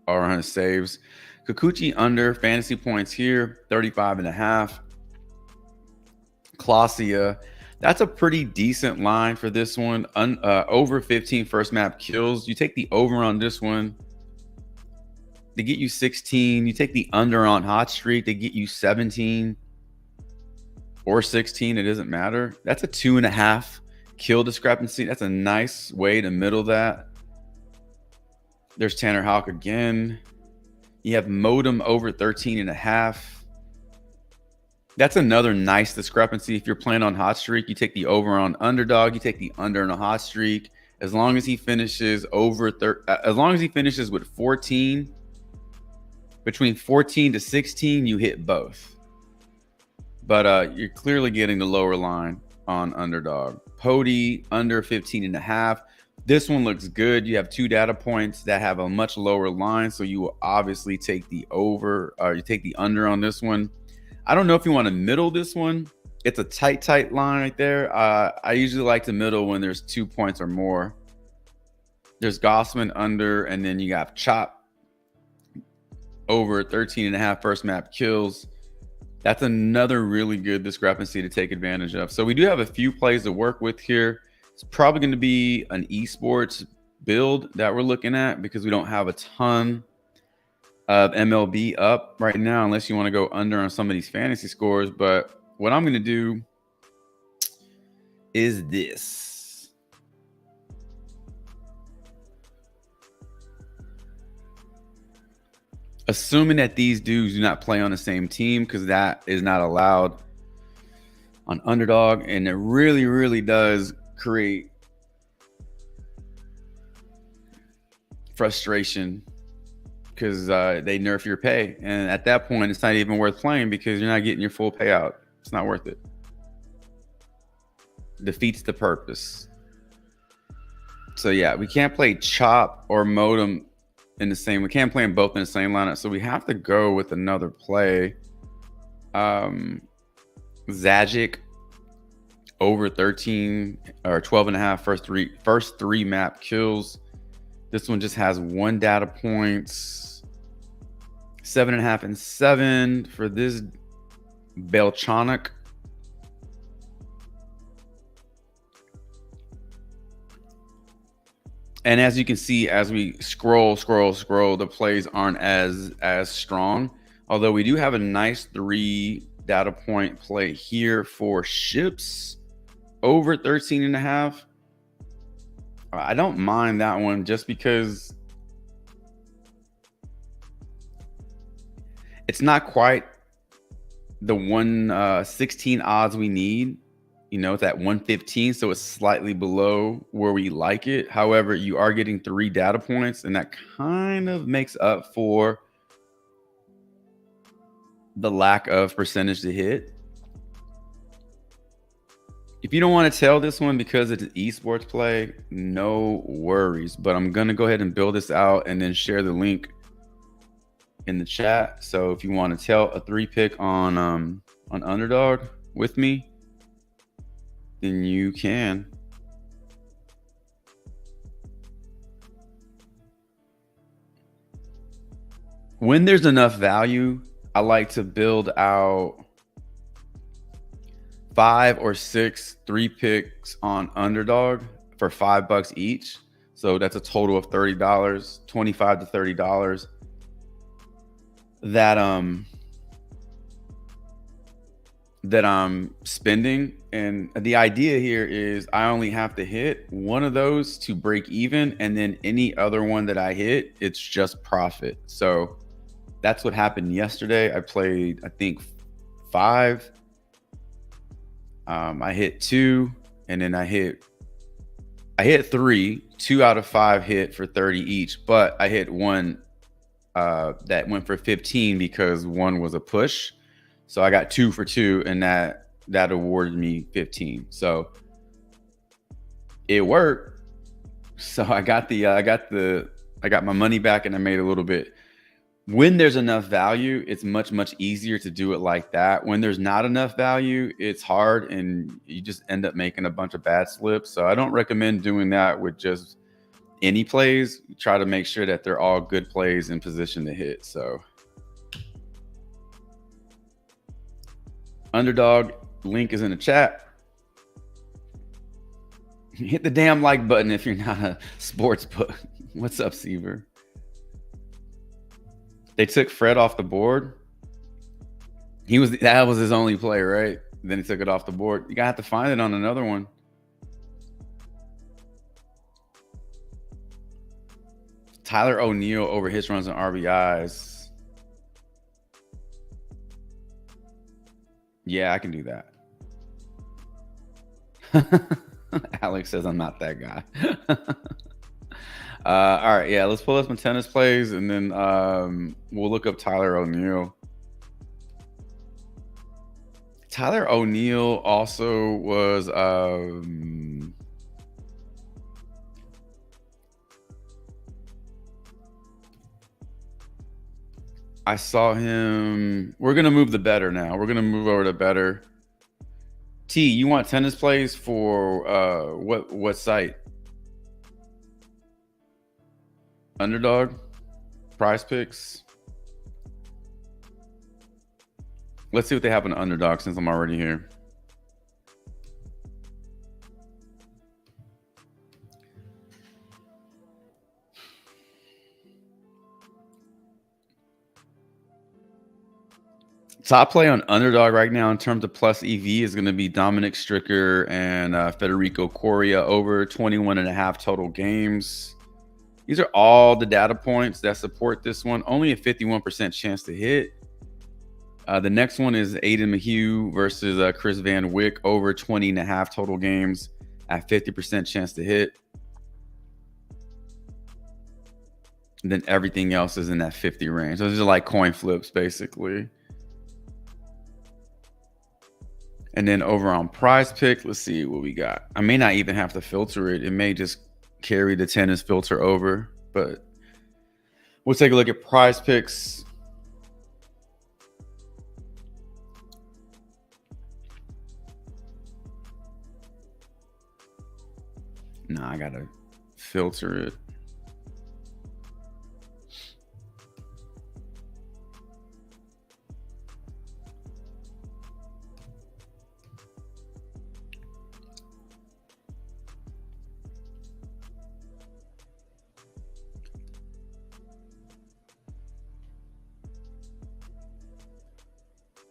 or on his saves. Kikuchi under fantasy points here, 35.5. Clausia, that's a pretty decent line for this one. Over 15 first map kills. You take the over on this one, they get you 16. You take the under on HOTSTREAK, they get you 17 or 16. It doesn't matter. That's a 2.5 kill discrepancy. That's a nice way to middle that. There's Tanner Houck again. You have Modem over 13.5. That's another nice discrepancy. If you're playing on hot streak, you take the over on underdog, you take the under on a hot streak. As long as he finishes as long as he finishes with 14, between 14 to 16, you hit both. But you're clearly getting the lower line on underdog. Pody under 15.5. This one looks good. You have 2 data points that have a much lower line, so you will obviously take the over, or you take the under on this one. I don't know if you want to middle this one. It's a tight line right there. I usually like to middle when there's 2 points or more. There's Gossman under, and then you got Chop over 13.5 first map kills. That's another really good discrepancy to take advantage of. So we do have a few plays to work with here. It's probably going to be an esports build that we're looking at because we don't have a ton of MLB up right now, unless you want to go under on some of these fantasy scores. But what I'm going to do is this. Assuming that these dudes do not play on the same team, because that is not allowed on underdog, and it really does create frustration because they nerf your pay, and at that point it's not even worth playing because you're not getting your full payout. It's not worth it. Defeats the purpose. So yeah, we can't play Chop or Modem in the same. We can't play them both in the same lineup, so we have to go with another play. Zagic over 13 or 12.5 first three map kills. This one just has 1 data points. 7.5 and 7 for this Belchonic. And as you can see, as we scroll, the plays aren't as strong. Although we do have a nice 3 data point play here for Ships over 13.5. I don't mind that one just because it's not quite the 116 odds we need. You know, it's at 115, so it's slightly below where we like it. However, you are getting 3 data points, and that kind of makes up for the lack of percentage to hit. If you don't want to tell this one because it's an esports play, no worries. But I'm going to go ahead and build this out and then share the link in the chat. So if you want to tell a 3-pick on underdog with me, then you can. When there's enough value, I like to build out 5 or 6 3-picks on underdog for $5 each. So that's a total of $30, $25 to $30 that I'm spending. And the idea here is I only have to hit one of those to break even, and then any other one that I hit, it's just profit. So that's what happened yesterday. I played, I think, 5. I hit 2, and then I hit 3. 2 out of 5 hit for 30 each, but I hit 1 that went for 15 because 1 was a push. So I got 2 for 2, and that awarded me 15. So it worked. So I got my money back, and I made a little bit. When there's enough value, it's much easier to do it like that. When there's not enough value, it's hard, and you just end up making a bunch of bad slips. So I don't recommend doing that with just any plays. Try to make sure that they're all good plays in position to hit. So underdog link is in the chat. Hit the damn like button if you're not a sports book. What's up, Seaver? They took Fred off the board. That was his only play, right? Then he took it off the board. You gotta have to find it on another one. Tyler O'Neill over his runs and RBIs. Yeah, I can do that. Alex says I'm not that guy. All right, yeah, let's pull up some tennis plays, and then we'll look up Tyler O'Neill. Tyler O'Neill also was I saw him. We're gonna move the BETR now. We're gonna move over to BETR. T, you want tennis plays for what site? Underdog, PrizePicks. Let's see what they have on Underdog since I'm already here. Top play on Underdog right now in terms of plus EV is going to be Dominic Stricker and Federico Coria over 21.5 total games. These are all the data points that support this one. Only a 51% chance to hit. The next one is Aiden Mahue versus Chris Van Wyck over 20.5 total games at 50% chance to hit. And then everything else is in that 50 range. Those are like coin flips, basically. And then over on PrizePicks, let's see what we got. I may not even have to filter it. It may just carry the tennis filter over, but we'll take a look at PrizePicks. No, I gotta filter it.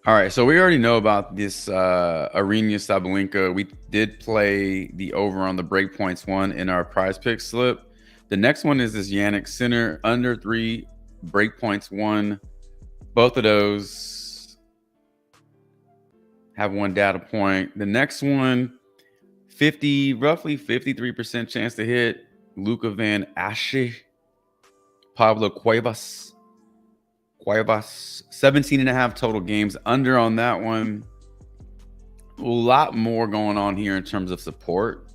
All right, so we already know about this Aryna Sabalenka. We did play the over on the breakpoints one in our PrizePicks slip. The next one is this Yannick Sinner under 3 breakpoints one. Both of those have one data point. The next one, roughly 53% chance to hit. Luca Van Asche, Pablo Cuevas. 17.5 total games under on that one. A lot more going on here in terms of support.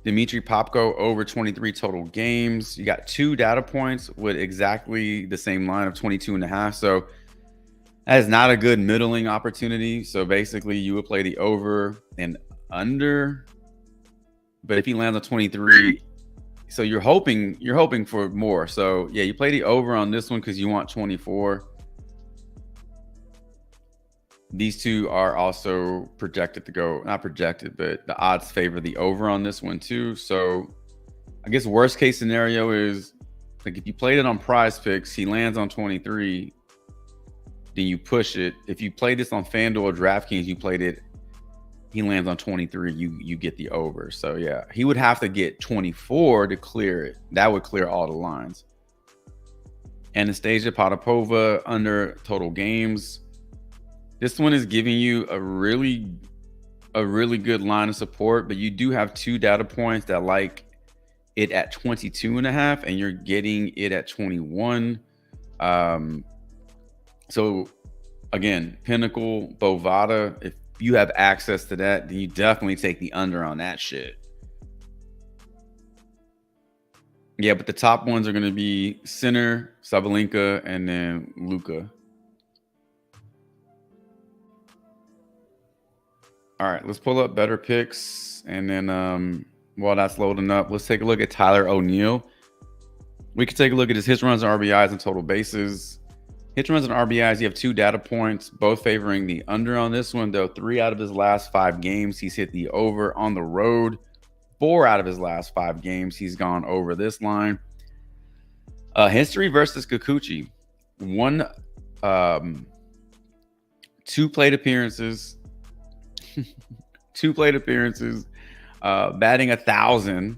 Dimitri Popko over 23 total games. You got 2 data points with exactly the same line of 22.5. So that is not a good middling opportunity. So basically you would play the over and under. But if he lands on 23, so you're hoping for more. So yeah, you play the over on this one because you want 24. These two are also projected to go, not projected, but the odds favor the over on this one too. So I guess worst case scenario is like if you played it on PrizePicks, he lands on 23, then you push it. If you play this on FanDuel or DraftKings, you played it, he lands on 23, you get the over. So yeah, he would have to get 24 to clear it. That would clear all the lines. Anastasia Potapova under total games. This one is giving you a really good line of support, but you do have 2 data points that like it at 22.5 and you're getting it at 21. So again, Pinnacle, Bovada, if you have access to that, then you definitely take the under on that shit. Yeah, but the top ones are going to be Sinner, Sabalenka, and then Luka. All right, let's pull up better picks. And then while that's loading up, let's take a look at Tyler O'Neill. We can take a look at his hit runs and RBIs and total bases. Hit runs and RBIs, you have 2 data points, both favoring the under on this one, though 3 out of his last 5 games, he's hit the over on the road. 4 out of his last 5 games, he's gone over this line. History versus Kikuchi. 2 plate appearances. 2 plate appearances. Batting 1,000.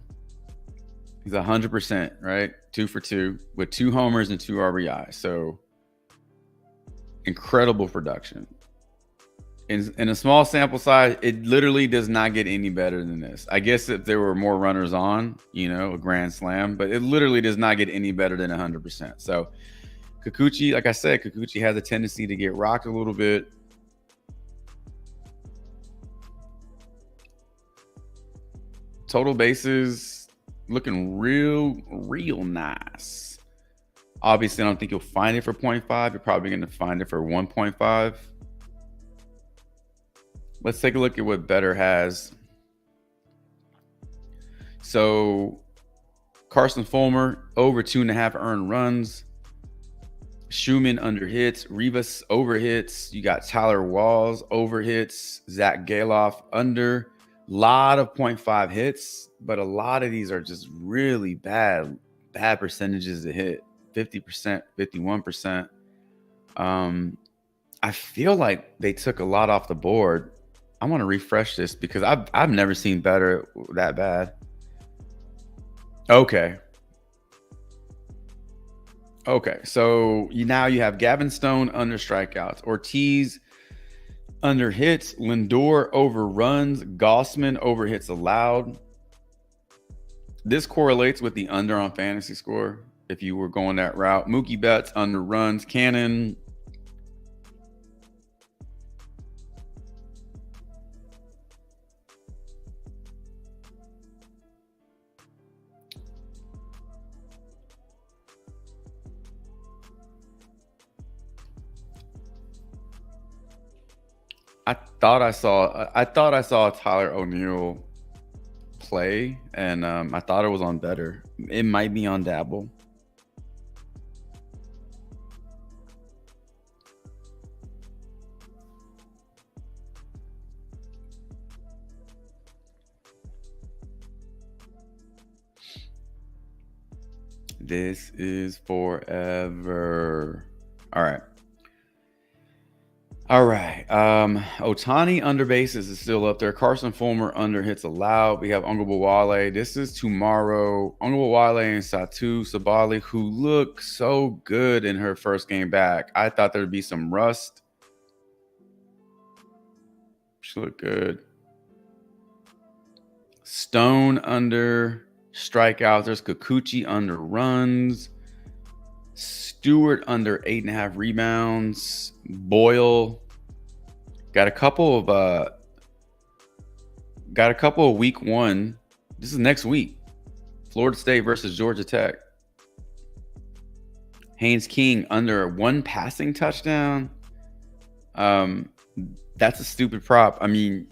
He's 100%, right? 2 for 2 with 2 homers and 2 RBIs. So incredible production. In a small sample size, it literally does not get any better than this. I guess if there were more runners on, you know, a grand slam, but it literally does not get any better than 100%. So Kikuchi, like I said, Kikuchi has a tendency to get rocked a little bit. Total bases looking real nice. Obviously, I don't think you'll find it for 0.5. You're probably going to find it for 1.5. Let's take a look at what BETR has. So Carson Fulmer, over 2.5 earned runs. Schumann under hits. Rivas over hits. You got Tyler Walls over hits. Zach Galoff under. Lot of 0.5 hits, but a lot of these are just really bad percentages to hit. 50%, 51%. I feel like they took a lot off the board. I want to refresh this because I've never seen BETR that bad. Okay. So now you have Gavin Stone under strikeouts, Ortiz under hits, Lindor over runs, Gossman over hits allowed. This correlates with the under on fantasy score if you were going that route. Mookie Betts under runs, Cannon. I thought I saw Tyler O'Neill play, and I thought it was on BETR. It might be on Dabble. This is forever. All right. Otani under bases is still up there. Carson Fulmer under hits allowed. We have Ungwale. This is tomorrow. Ungwale and Satu Sabali, who look so good in her first game back. I thought there'd be some rust. She looked good. Stone under strikeouts. There's Kikuchi under runs. Stewart under 8.5 rebounds. Boyle got a couple of week one. This is next week. Florida State versus Georgia Tech. Haynes King under 1 passing touchdown. That's a stupid prop. I mean,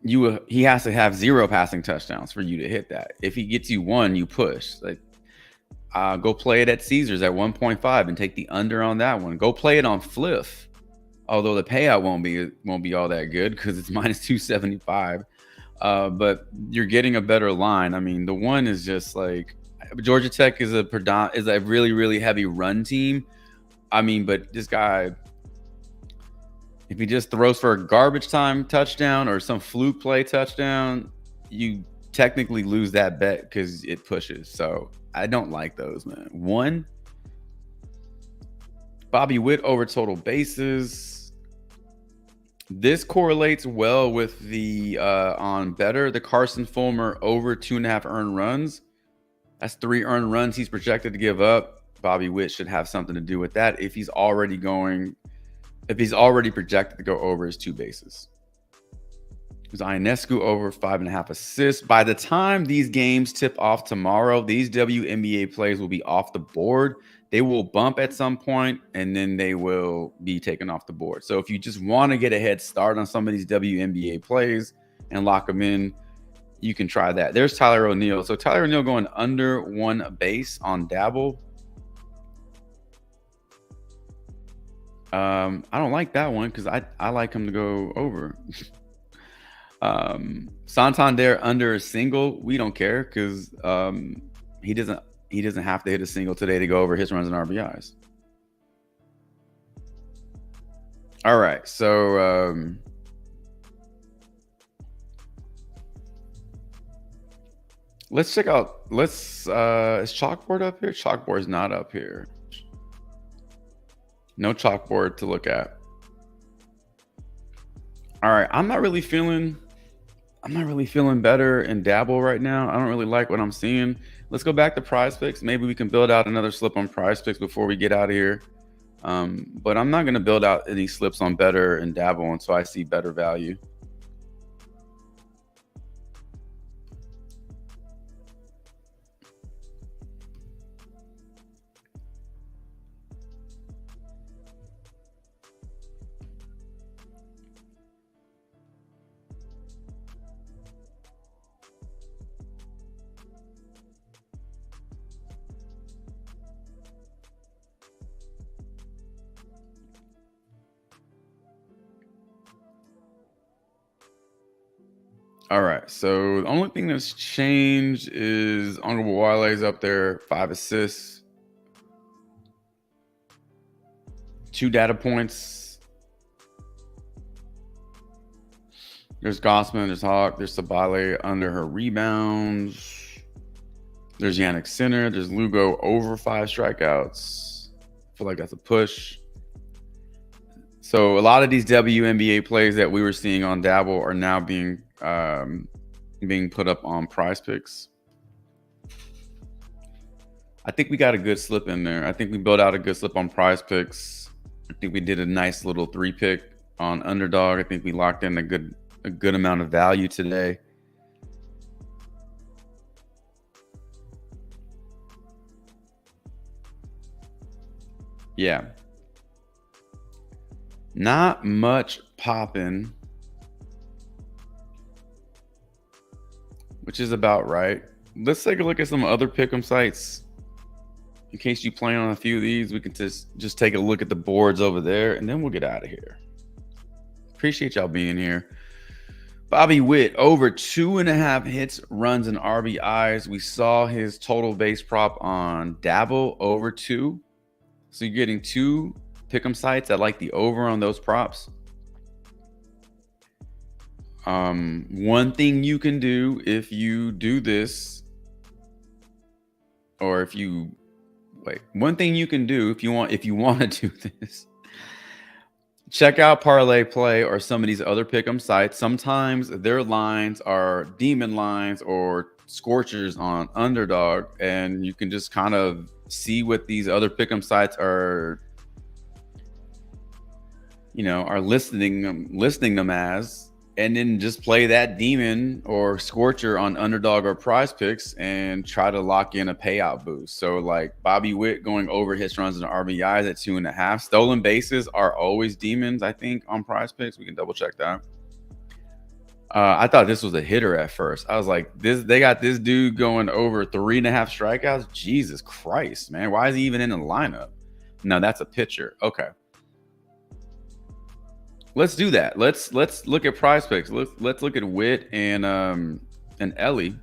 he has to have 0 passing touchdowns for you to hit that. If he gets you 1, you push. Like, go play it at Caesars at 1.5 and take the under on that one. Go play it on Fliff, although the payout won't be all that good because it's minus 275. But you're getting a better line. I mean, the one is just like Georgia Tech is a really heavy run team. I mean, but this guy, if he just throws for a garbage time touchdown or some fluke play touchdown, you technically lose that bet because it pushes. So I don't like those, man. 1, Bobby Witt over total bases. This correlates well with the on BETR. The Carson Fulmer over 2.5 earned runs. That's 3 earned runs he's projected to give up. Bobby Witt should have something to do with that if he's already projected to go over his 2 bases. There's Ionescu over 5.5 assists. By the time these games tip off tomorrow, these WNBA plays will be off the board. They will bump at some point, and then they will be taken off the board. So if you just want to get a head start on some of these WNBA plays and lock them in, you can try that. There's Tyler O'Neill. So Tyler O'Neill going under 1 base on Dabble. I don't like that one because I like him to go over. Santander under a single. We don't care because he doesn't have to hit a single today to go over his runs and RBIs. All right, so let's check out. Is Chalkboard up here? Chalkboard's not up here. No chalkboard to look at. All right, I'm not really feeling better in Dabble right now. I don't really like what I'm seeing. Let's go back to PrizePicks. Maybe we can build out another slip on PrizePicks before we get out of here. But I'm not going to build out any slips on Better and Dabble until I see better value. All right, so the only thing that's changed is Honorable Wile's up there, 5 assists, 2 data points. There's Gossman, there's Hawk, there's Sabale under her rebounds. There's Yannick Sinner, there's Lugo over 5 strikeouts. I feel like that's a push. So a lot of these WNBA plays that we were seeing on Dabble are now being put up on PrizePicks. I think we got a good slip in there. I think we built out a good slip on PrizePicks. I think we did a nice little 3-pick on Underdog. I think we locked in a good amount of value today. Yeah. Not much popping, which is about right. Let's take a look at some other pick'em sites. In case you plan on a few of these, we can just take a look at the boards over there, and then we'll get out of here. Appreciate y'all being here. Bobby Witt, over 2.5 hits, runs, and RBIs. We saw his total base prop on Dabble, over 2. So you're getting 2 pick'em sites that like the over on those props. One thing you can do if you do this, or if you one thing you can do if you want to do this, check out Parlay Play or some of these other pick'em sites. Sometimes their lines are demon lines or scorchers on Underdog, and you can just kind of see what these other pick'em sites are, are listing them as, and then just play that demon or scorcher on Underdog or PrizePicks and try to lock in a payout boost. So like Bobby Witt going over hits, runs, and RBIs at 2.5. Stolen bases are always demons, I think, on PrizePicks. We can double check that. I thought this was a hitter at first. I was like, they got this dude going over 3.5 strikeouts. Jesus Christ, man. Why is he even in the lineup? No, that's a pitcher. Okay. Let's do that. Let's look at PrizePicks. Let's look at Witt and Ellie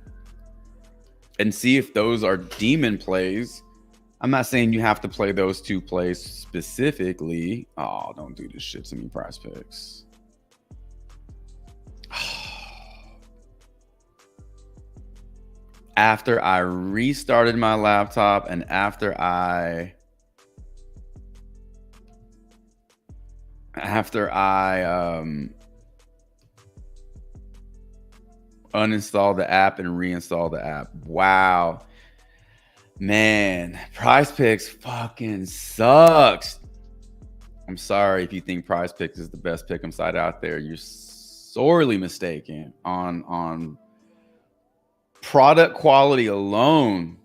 and see if those are demon plays. I'm not saying you have to play those 2 plays specifically. Oh, don't do this shit to me, PrizePicks. After I restarted my laptop and after I uninstall the app and reinstall the app. Wow, man, PrizePicks fucking sucks. I'm sorry if you think PrizePicks is the best pick'em site out there. You're sorely mistaken on product quality alone.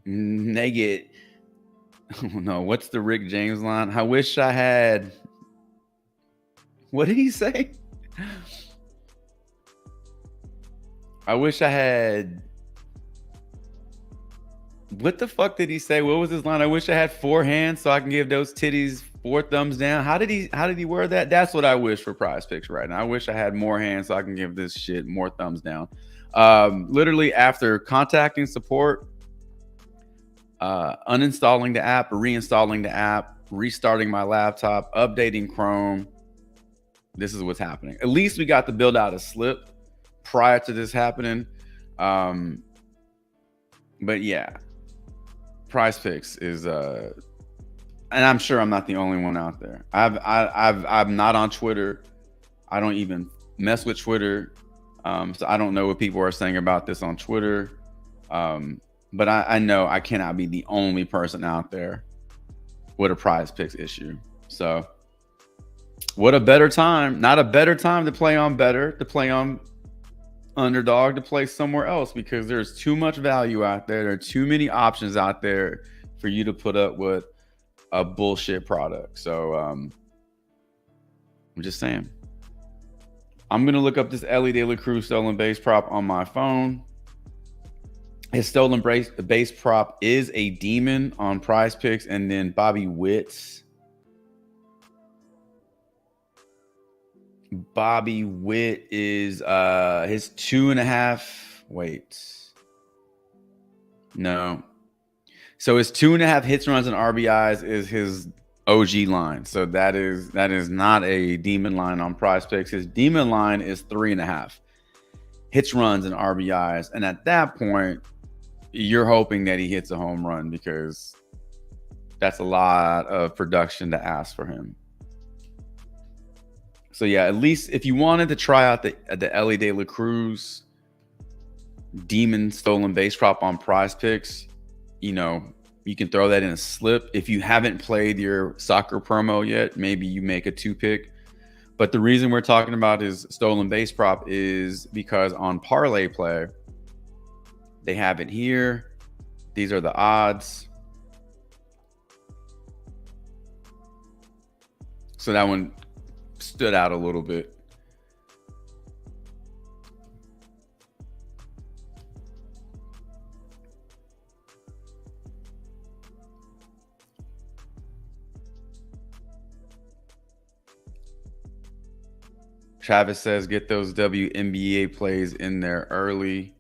They get, oh no, what's the Rick James line? I wish I had. What did he say? I wish I had. What the fuck did he say? What was his line? I wish I had 4 hands so I can give those titties 4 thumbs down. How did he word that? That's what I wish for PrizePicks right now. I wish I had more hands so I can give this shit more thumbs down. Literally after contacting support, uninstalling the app, reinstalling the app, restarting my laptop, updating Chrome, this is what's happening. At least we got to build out a slip prior to this happening. But yeah, PrizePicks is and I'm sure I'm not the only one out there. I'm not on Twitter. I don't even mess with Twitter. So I don't know what people are saying about this on Twitter. But I know I cannot be the only person out there with a PrizePicks issue. So what a better time, not a better time to play on better, to play on underdog, to play somewhere else, because there's too much value out there. There are too many options out there for you to put up with a bullshit product. So I'm just saying. I'm going to look up this Ellie De La Cruz stolen base prop on my phone. His stolen base prop is a demon on PrizePicks, and then Bobby Witt. Bobby Witt is his 2.5. Wait. No. So his 2.5 hits, runs, and RBIs is his OG line. So that is not a demon line on PrizePicks. His demon line is 3.5 hits, runs, and RBIs. And at that point, you're hoping that he hits a home run, because that's a lot of production to ask for him. So yeah, at least if you wanted to try out the Ellie De La Cruz demon stolen base prop on PrizePicks, you know, you can throw that in a slip. If you haven't played your soccer promo yet, maybe you make a 2-pick. But the reason we're talking about his stolen base prop is because on Parlay Play, they have it here. These are the odds. So that one stood out a little bit. Chavez says, get those WNBA plays in there early.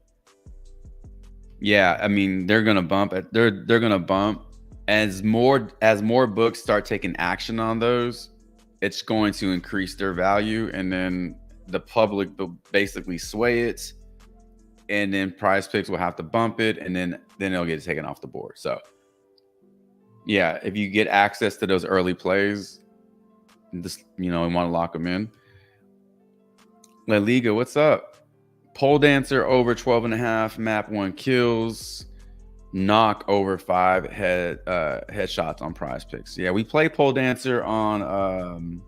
Yeah, I mean, they're gonna bump it. They're gonna bump as more books start taking action on those. It's going to increase their value, and then the public will basically sway it, and then PrizePicks will have to bump it, and then it'll get taken off the board. So yeah, if you get access to those early plays, just, you know, you want to lock them in. La Liga, what's up? Pole Dancer over 12.5, map 1 kills, knock over 5 headshots on PrizePicks. Yeah, we played Pole Dancer on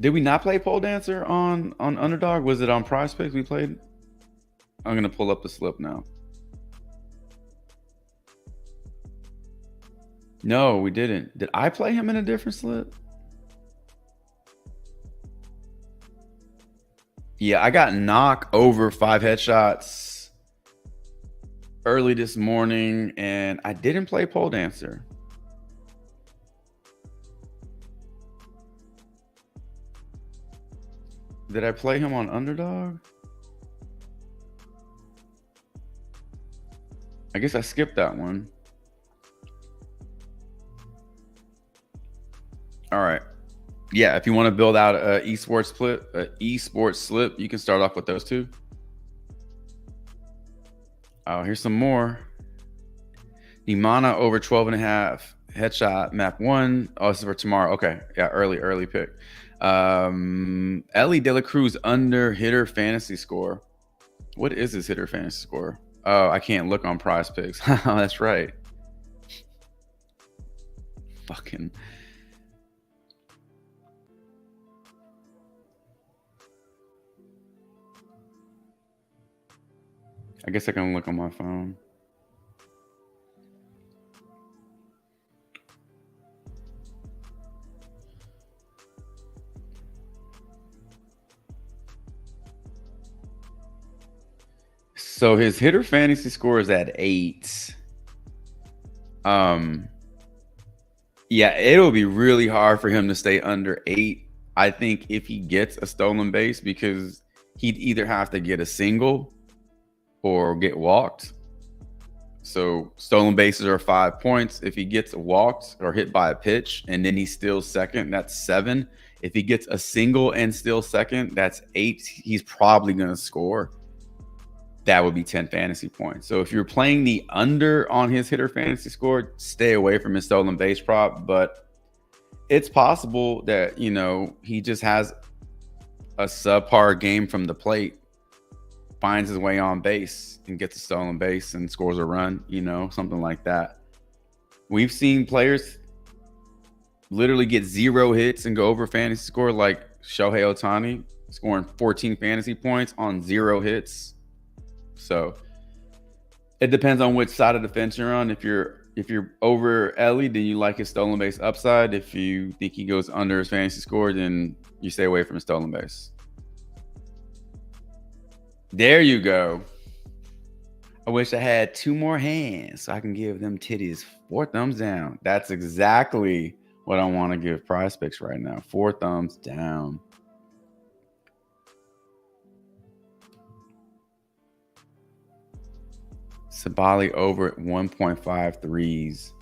did we not play Pole Dancer on Underdog? Was it on PrizePicks we played? I'm gonna pull up the slip now. No, we didn't. Did I play him in a different slip? Yeah, I got knock over 5 headshots early this morning, and I didn't play Pole Dancer. Did I play him on Underdog? I guess I skipped that one. All right. Yeah, if you want to build out a esports slip, you can start off with those two. Oh, here's some more. Nimana over 12.5 headshot map 1. Oh, this is for tomorrow. Okay, yeah, early pick. Ellie De La Cruz under hitter fantasy score. What is his hitter fantasy score? Oh, I can't look on PrizePicks. Oh, that's right. Fucking. I guess I can look on my phone. So his hitter fantasy score is at 8. Yeah, it'll be really hard for him to stay under 8. I think if he gets a stolen base, because he'd either have to get a single or get walked. So stolen bases are 5 points. If he gets walked or hit by a pitch and then he's still second, that's 7. If he gets a single and still second, that's 8. He's probably going to score. that would be 10 fantasy points. So if you're playing the under on his hitter fantasy score, stay away from his stolen base prop. But it's possible that, you know, he just has a subpar game from the plate, finds his way on base and gets a stolen base and scores a run, you know, something like that. We've seen players literally get 0 hits and go over fantasy score, like Shohei Ohtani scoring 14 fantasy points on 0 hits. So it depends on which side of the fence you're on. If you're over Ellie, then you like his stolen base upside. If you think he goes under his fantasy score, then you stay away from his stolen base. There you go. I wish I had 2 more hands so I can give them titties 4 thumbs down. That's exactly what I want to give PrizePicks right now. 4 thumbs down. Sabali over at 1.5 threes.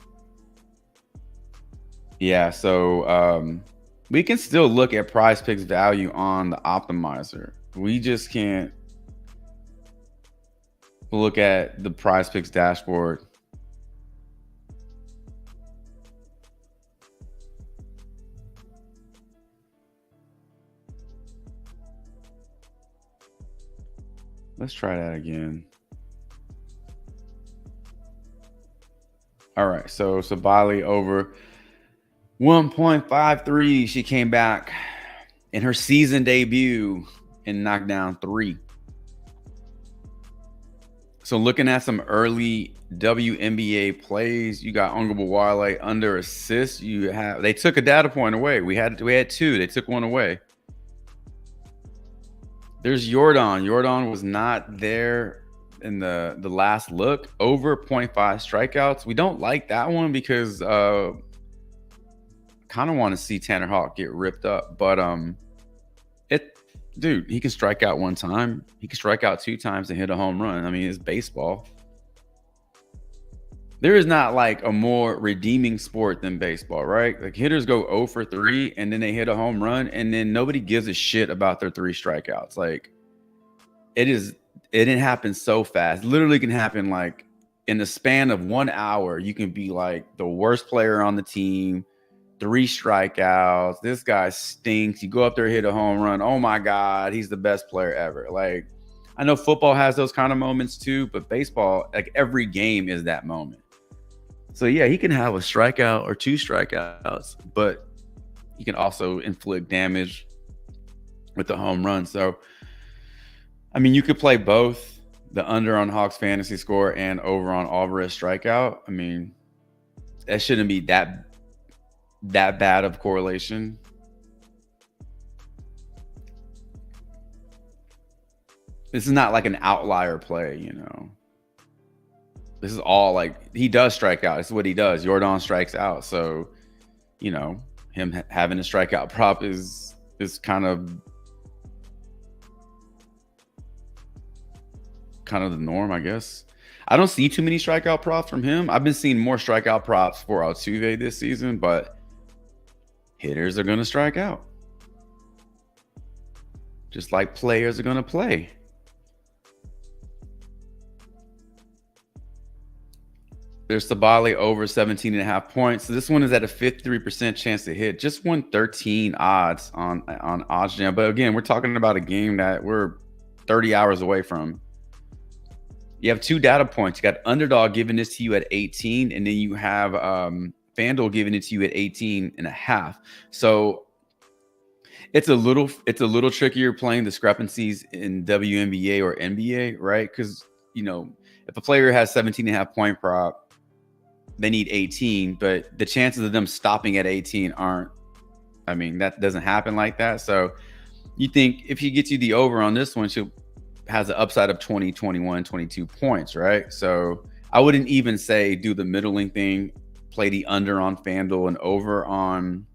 Yeah, so we can still look at PrizePicks value on the optimizer. We just can't look at the PrizePicks dashboard. Let's try that again. All right, so Sabali over 1.53. She came back in her season debut and knocked down 3. So looking at some early WNBA plays, you got Ongabawale under assist. They took a data point away. We had 2. They took 1 away. There's Jordan. Jordan was not there in the last look. Over 0.5 strikeouts. We don't like that one because kind of want to see Tanner Houck get ripped up. But dude, he can strike out 1 time. He can strike out 2 times and hit a home run. I mean, it's baseball. There is not like a more redeeming sport than baseball, right? Like hitters go 0 for 3 and then they hit a home run and then nobody gives a shit about their 3 strikeouts. Like it didn't happen so fast. Literally can happen like in the span of 1 hour. You can be like the worst player on the team, 3 strikeouts. This guy stinks. You go up there, hit a home run. Oh my God, he's the best player ever. Like I know football has those kind of moments too, but baseball, like every game is that moment. So yeah, he can have a strikeout or 2 strikeouts, but he can also inflict damage with the home run. So, I mean, you could play both the under on Hawks fantasy score and over on Alvarez strikeout. I mean, that shouldn't be that bad of correlation. This is not like an outlier play, you know. This is all like he does strike out. This is what he does. Jordan strikes out. So, you know, him having a strikeout prop is kind of the norm, I guess. I don't see too many strikeout props from him. I've been seeing more strikeout props for Altuve this season, but hitters are going to strike out. Just like players are going to play. There's Sabali over 17.5 points. So this one is at a 53% chance to hit. Just 113 odds on OddsJam. But again, we're talking about a game that we're 30 hours away from. You have 2 data points. You got Underdog giving this to you at 18, and then you have FanDuel giving it to you at 18.5. So it's a little trickier playing discrepancies in WNBA or NBA, right? Because, you know, if a player has 17.5 point prop, they need 18, but the chances of them stopping at 18 aren't, I mean, that doesn't happen like that. So you think if he gets you the over on this one, she has an upside of 20, 21, 22 points, right? So I wouldn't even say do the middling thing, play the under on FanDuel and over on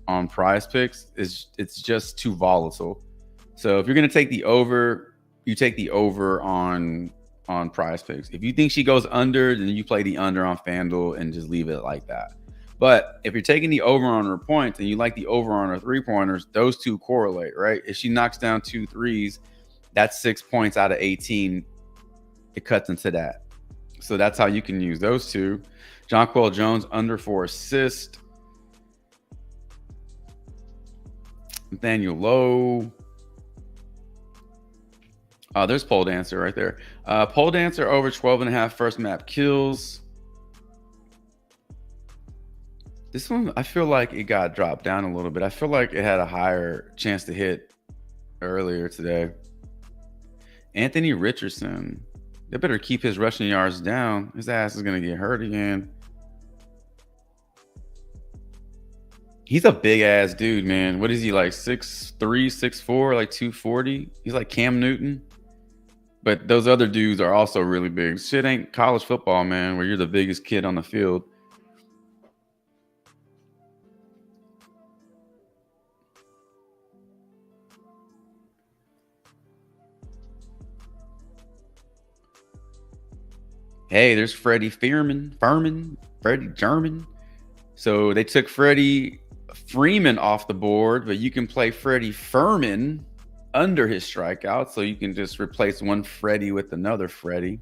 PrizePicks. It's just too volatile. So if you're going to take the over, you take the over on PrizePicks. If you think she goes under, then you play the under on FanDuel and just leave it like that. But if you're taking the over on her points and you like the over on her 3-pointers, those 2 correlate, right? If she knocks down 2 threes, that's 6 points out of 18 it cuts into that. So that's how you can use those two. Jonquel Jones under 4 assists. Nathaniel Lowe. There's Pole Dancer right there. Pole Dancer over 12.5 first map kills. This one, I feel like it got dropped down a little bit. I feel like it had a higher chance to hit earlier today. Anthony Richardson. They better keep his rushing yards down. His ass is going to get hurt again. He's a big ass dude, man. What is he, like 6'3", 6'4", like 240? He's like Cam Newton. But those other dudes are also really big. Shit ain't college football, man, where you're the biggest kid on the field. Hey, there's Freddie Freeman, Freddie German. So they took Freddie Freeman off the board, but you can play Freddie Furman under his strikeout. So you can just replace one Freddie with another Freddie.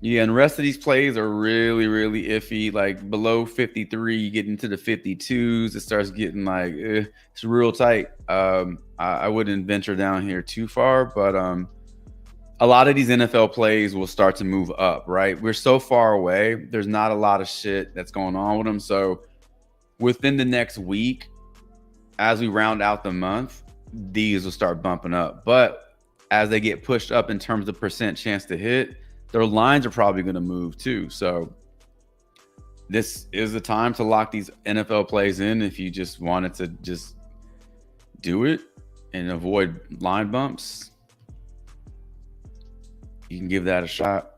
Yeah, and the rest of these plays are really, really iffy. Like below 53, you get into the 52s. It starts getting like, it's real tight. I wouldn't venture down here too far, but a lot of these NFL plays will start to move up, right? We're so far away. There's not a lot of shit that's going on with them. So within the next week, as we round out the month, these will start bumping up. But as they get pushed up in terms of percent chance to hit, their lines are probably going to move too. So this is the time to lock these NFL plays in if you just wanted to just do it and avoid line bumps. You can give that a shot.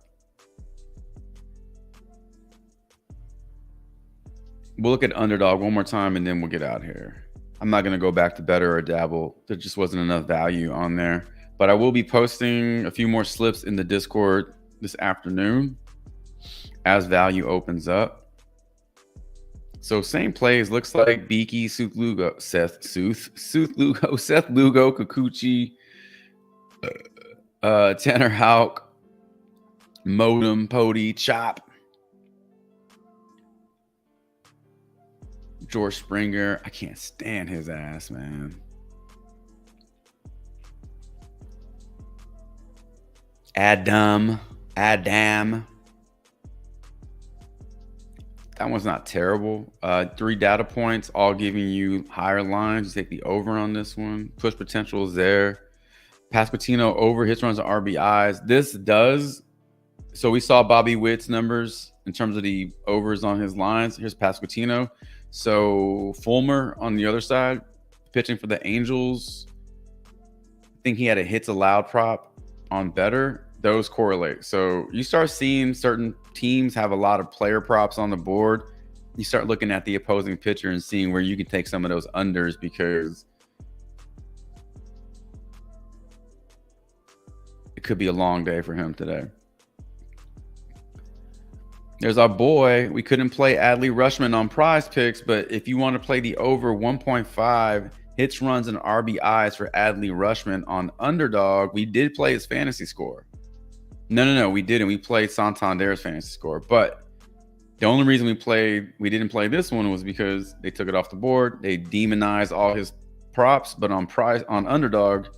We'll look at underdog one more time and then we'll get out here. I'm not going to go back to better or dabble. There just wasn't enough value on there. But I will be posting a few more slips in the Discord this afternoon as value opens up. So same plays. Looks like Beaky, Seth Lugo, Kikuchi, Tanner Houck, Modem, Pody, Chop, George Springer. I can't stand his ass, man. Adam. That one's not terrible. 3 data points, all giving you higher lines. You take the over on this one. Push potential is there. Pasquantino over hits, runs, and RBIs. This does. So we saw Bobby Witt's numbers in terms of the overs on his lines. Here's Pasquantino. So Fulmer on the other side, pitching for the Angels. I think he had a hits allowed prop on better. Those correlate. So you start seeing certain teams have a lot of player props on the board. You start looking at the opposing pitcher and seeing where you can take some of those unders, because it could be a long day for him today. There's our boy. We couldn't play Adley Rutschman on PrizePicks, but if you want to play the over 1.5 hits, runs, and RBIs for Adley Rutschman on underdog, we did play his fantasy score. No, we didn't. We played Santander's fantasy score, but the only reason we didn't play this one was because they took it off the board. They demonized all his props, but on underdog,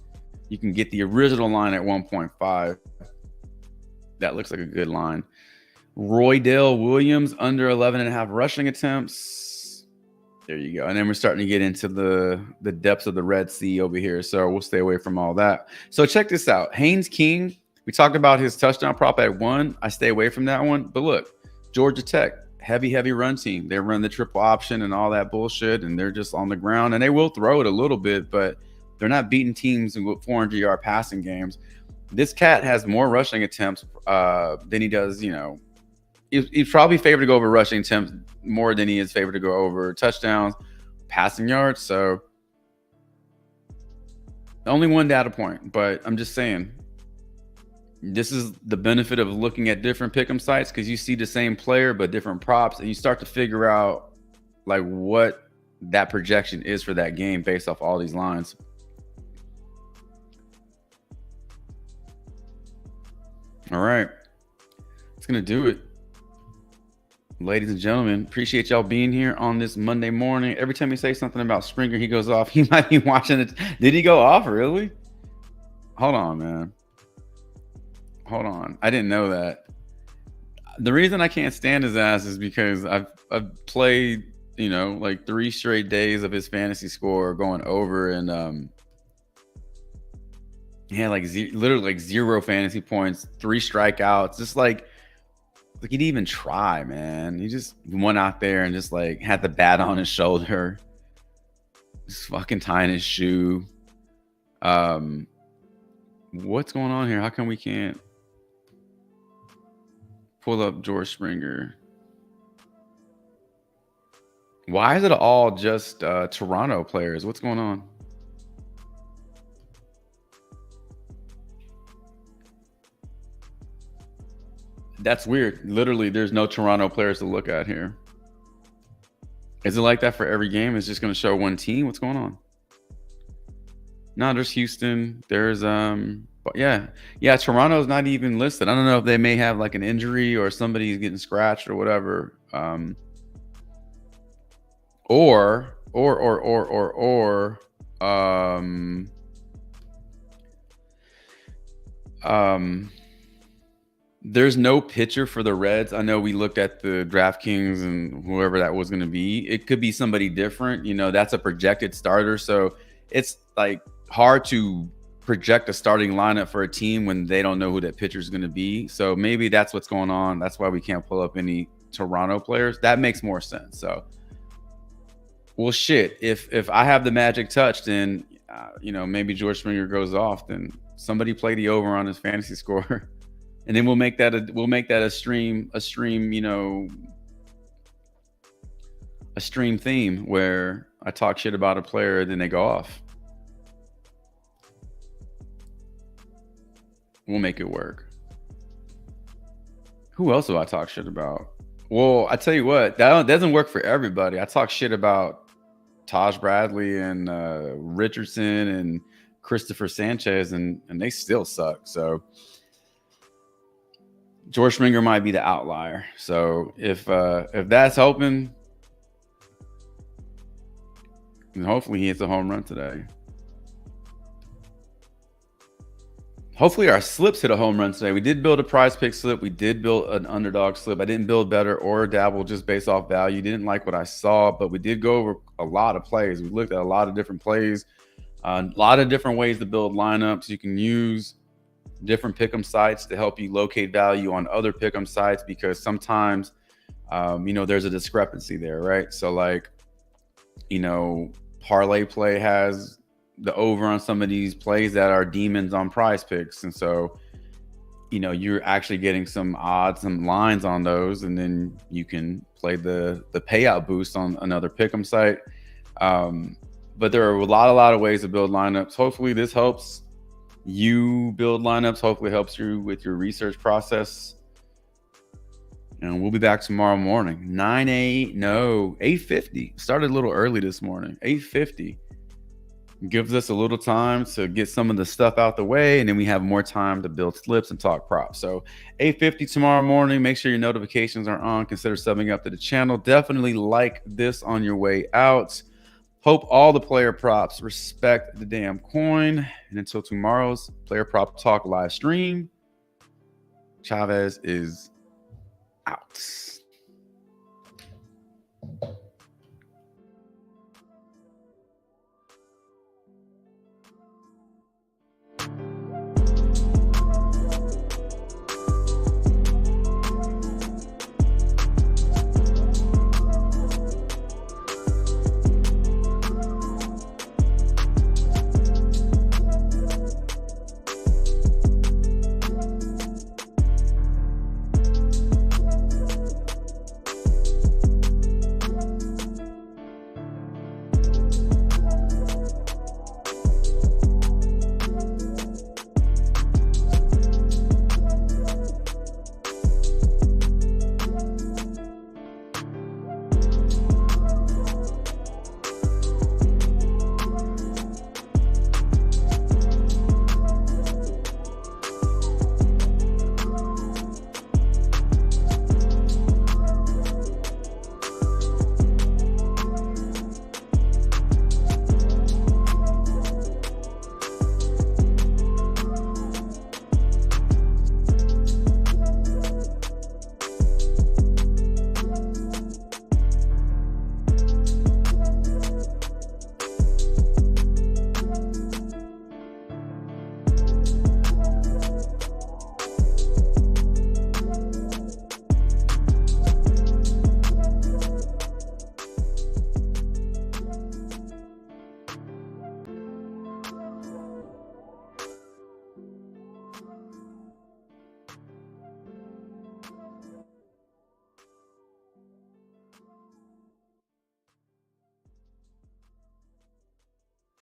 you can get the original line at 1.5. That looks like a good line. Roydell Williams under 11.5 rushing attempts. There you go. And then we're starting to get into the depths of the Red Sea over here, so we'll stay away from all that. So check this out. Haynes King, we talked about his touchdown prop at 1. I stay away from that one. But look, Georgia Tech, heavy run team. They run the triple option and all that bullshit, and they're just on the ground. And they will throw it a little bit, but they're not beating teams in 400-yard passing games. This cat has more rushing attempts than he does, you know. He's probably favored to go over rushing attempts more than he is favored to go over touchdowns, passing yards. So only one data point, but I'm just saying, this is the benefit of looking at different pick'em sites, because you see the same player but different props, and you start to figure out like what that projection is for that game based off all these lines. All right. It's going to do it. Ladies and gentlemen, appreciate y'all being here on this Monday morning. Every time you say something about Springer, he goes off. He might be watching it. Did he go off? Really? Hold on, man. Hold on. I didn't know that. The reason I can't stand his ass is because I've played, you know, like 3 straight days of his fantasy score going over, and he had like literally like 0 fantasy points, 3 strikeouts. Just like he didn't even try, man. He just went out there and just like had the bat on his shoulder, just fucking tying his shoe. What's going on here? How come we can't pull up George Springer? Why is it all just Toronto players? What's going on? That's weird. Literally, there's no Toronto players to look at here. Is it like that for every game? It's just going to show one team? What's going on? No, there's Houston. There's but yeah, Toronto's not even listed. I don't know if they may have like an injury or somebody's getting scratched or whatever. Or there's no pitcher for the Reds. I know we looked at the DraftKings and whoever that was going to be. It could be somebody different. You know, that's a projected starter. So it's like hard to project a starting lineup for a team when they don't know who that pitcher is going to be. So maybe that's what's going on. That's why we can't pull up any Toronto players. That makes more sense. So, well, shit, if I have the magic touch, then, you know, maybe George Springer goes off, then somebody play the over on his fantasy score. And then we'll make that a stream, you know, a stream theme where I talk shit about a player, then they go off. We'll make it work. Who else do I talk shit about? Well, I tell you what, that doesn't work for everybody. I talk shit about Taj Bradley and Richardson and Christopher Sanchez, and they still suck. So George Springer might be the outlier. So if that's open, then hopefully he hits a home run today. Hopefully our slips hit a home run today. We did build a PrizePicks slip. We did build an underdog slip. I didn't build better or dabble just based off value. Didn't like what I saw, but we did go over a lot of plays. We looked at a lot of different plays, a lot of different ways to build lineups. You can use different pick'em sites to help you locate value on other pick'em sites, because sometimes, you know, there's a discrepancy there, right? So like, you know, Parlay Play has the over on some of these plays that are demons on PrizePicks, and so, you know, you're actually getting some odds, some lines on those, and then you can play the payout boost on another pick'em site. But there are a lot of ways to build lineups. Hopefully this helps you build lineups. Hopefully it helps you with your research process. And we'll be back tomorrow morning. 8:50. Started a little early this morning. 8:50. Gives us a little time to get some of the stuff out the way, and then we have more time to build slips and talk props. So 8:50 tomorrow morning. Make sure your notifications are on. Consider subbing up to the channel. Definitely like this on your way out. Hope all the player props respect the damn coin. And until tomorrow's Player Prop Talk live stream, Chavez is out.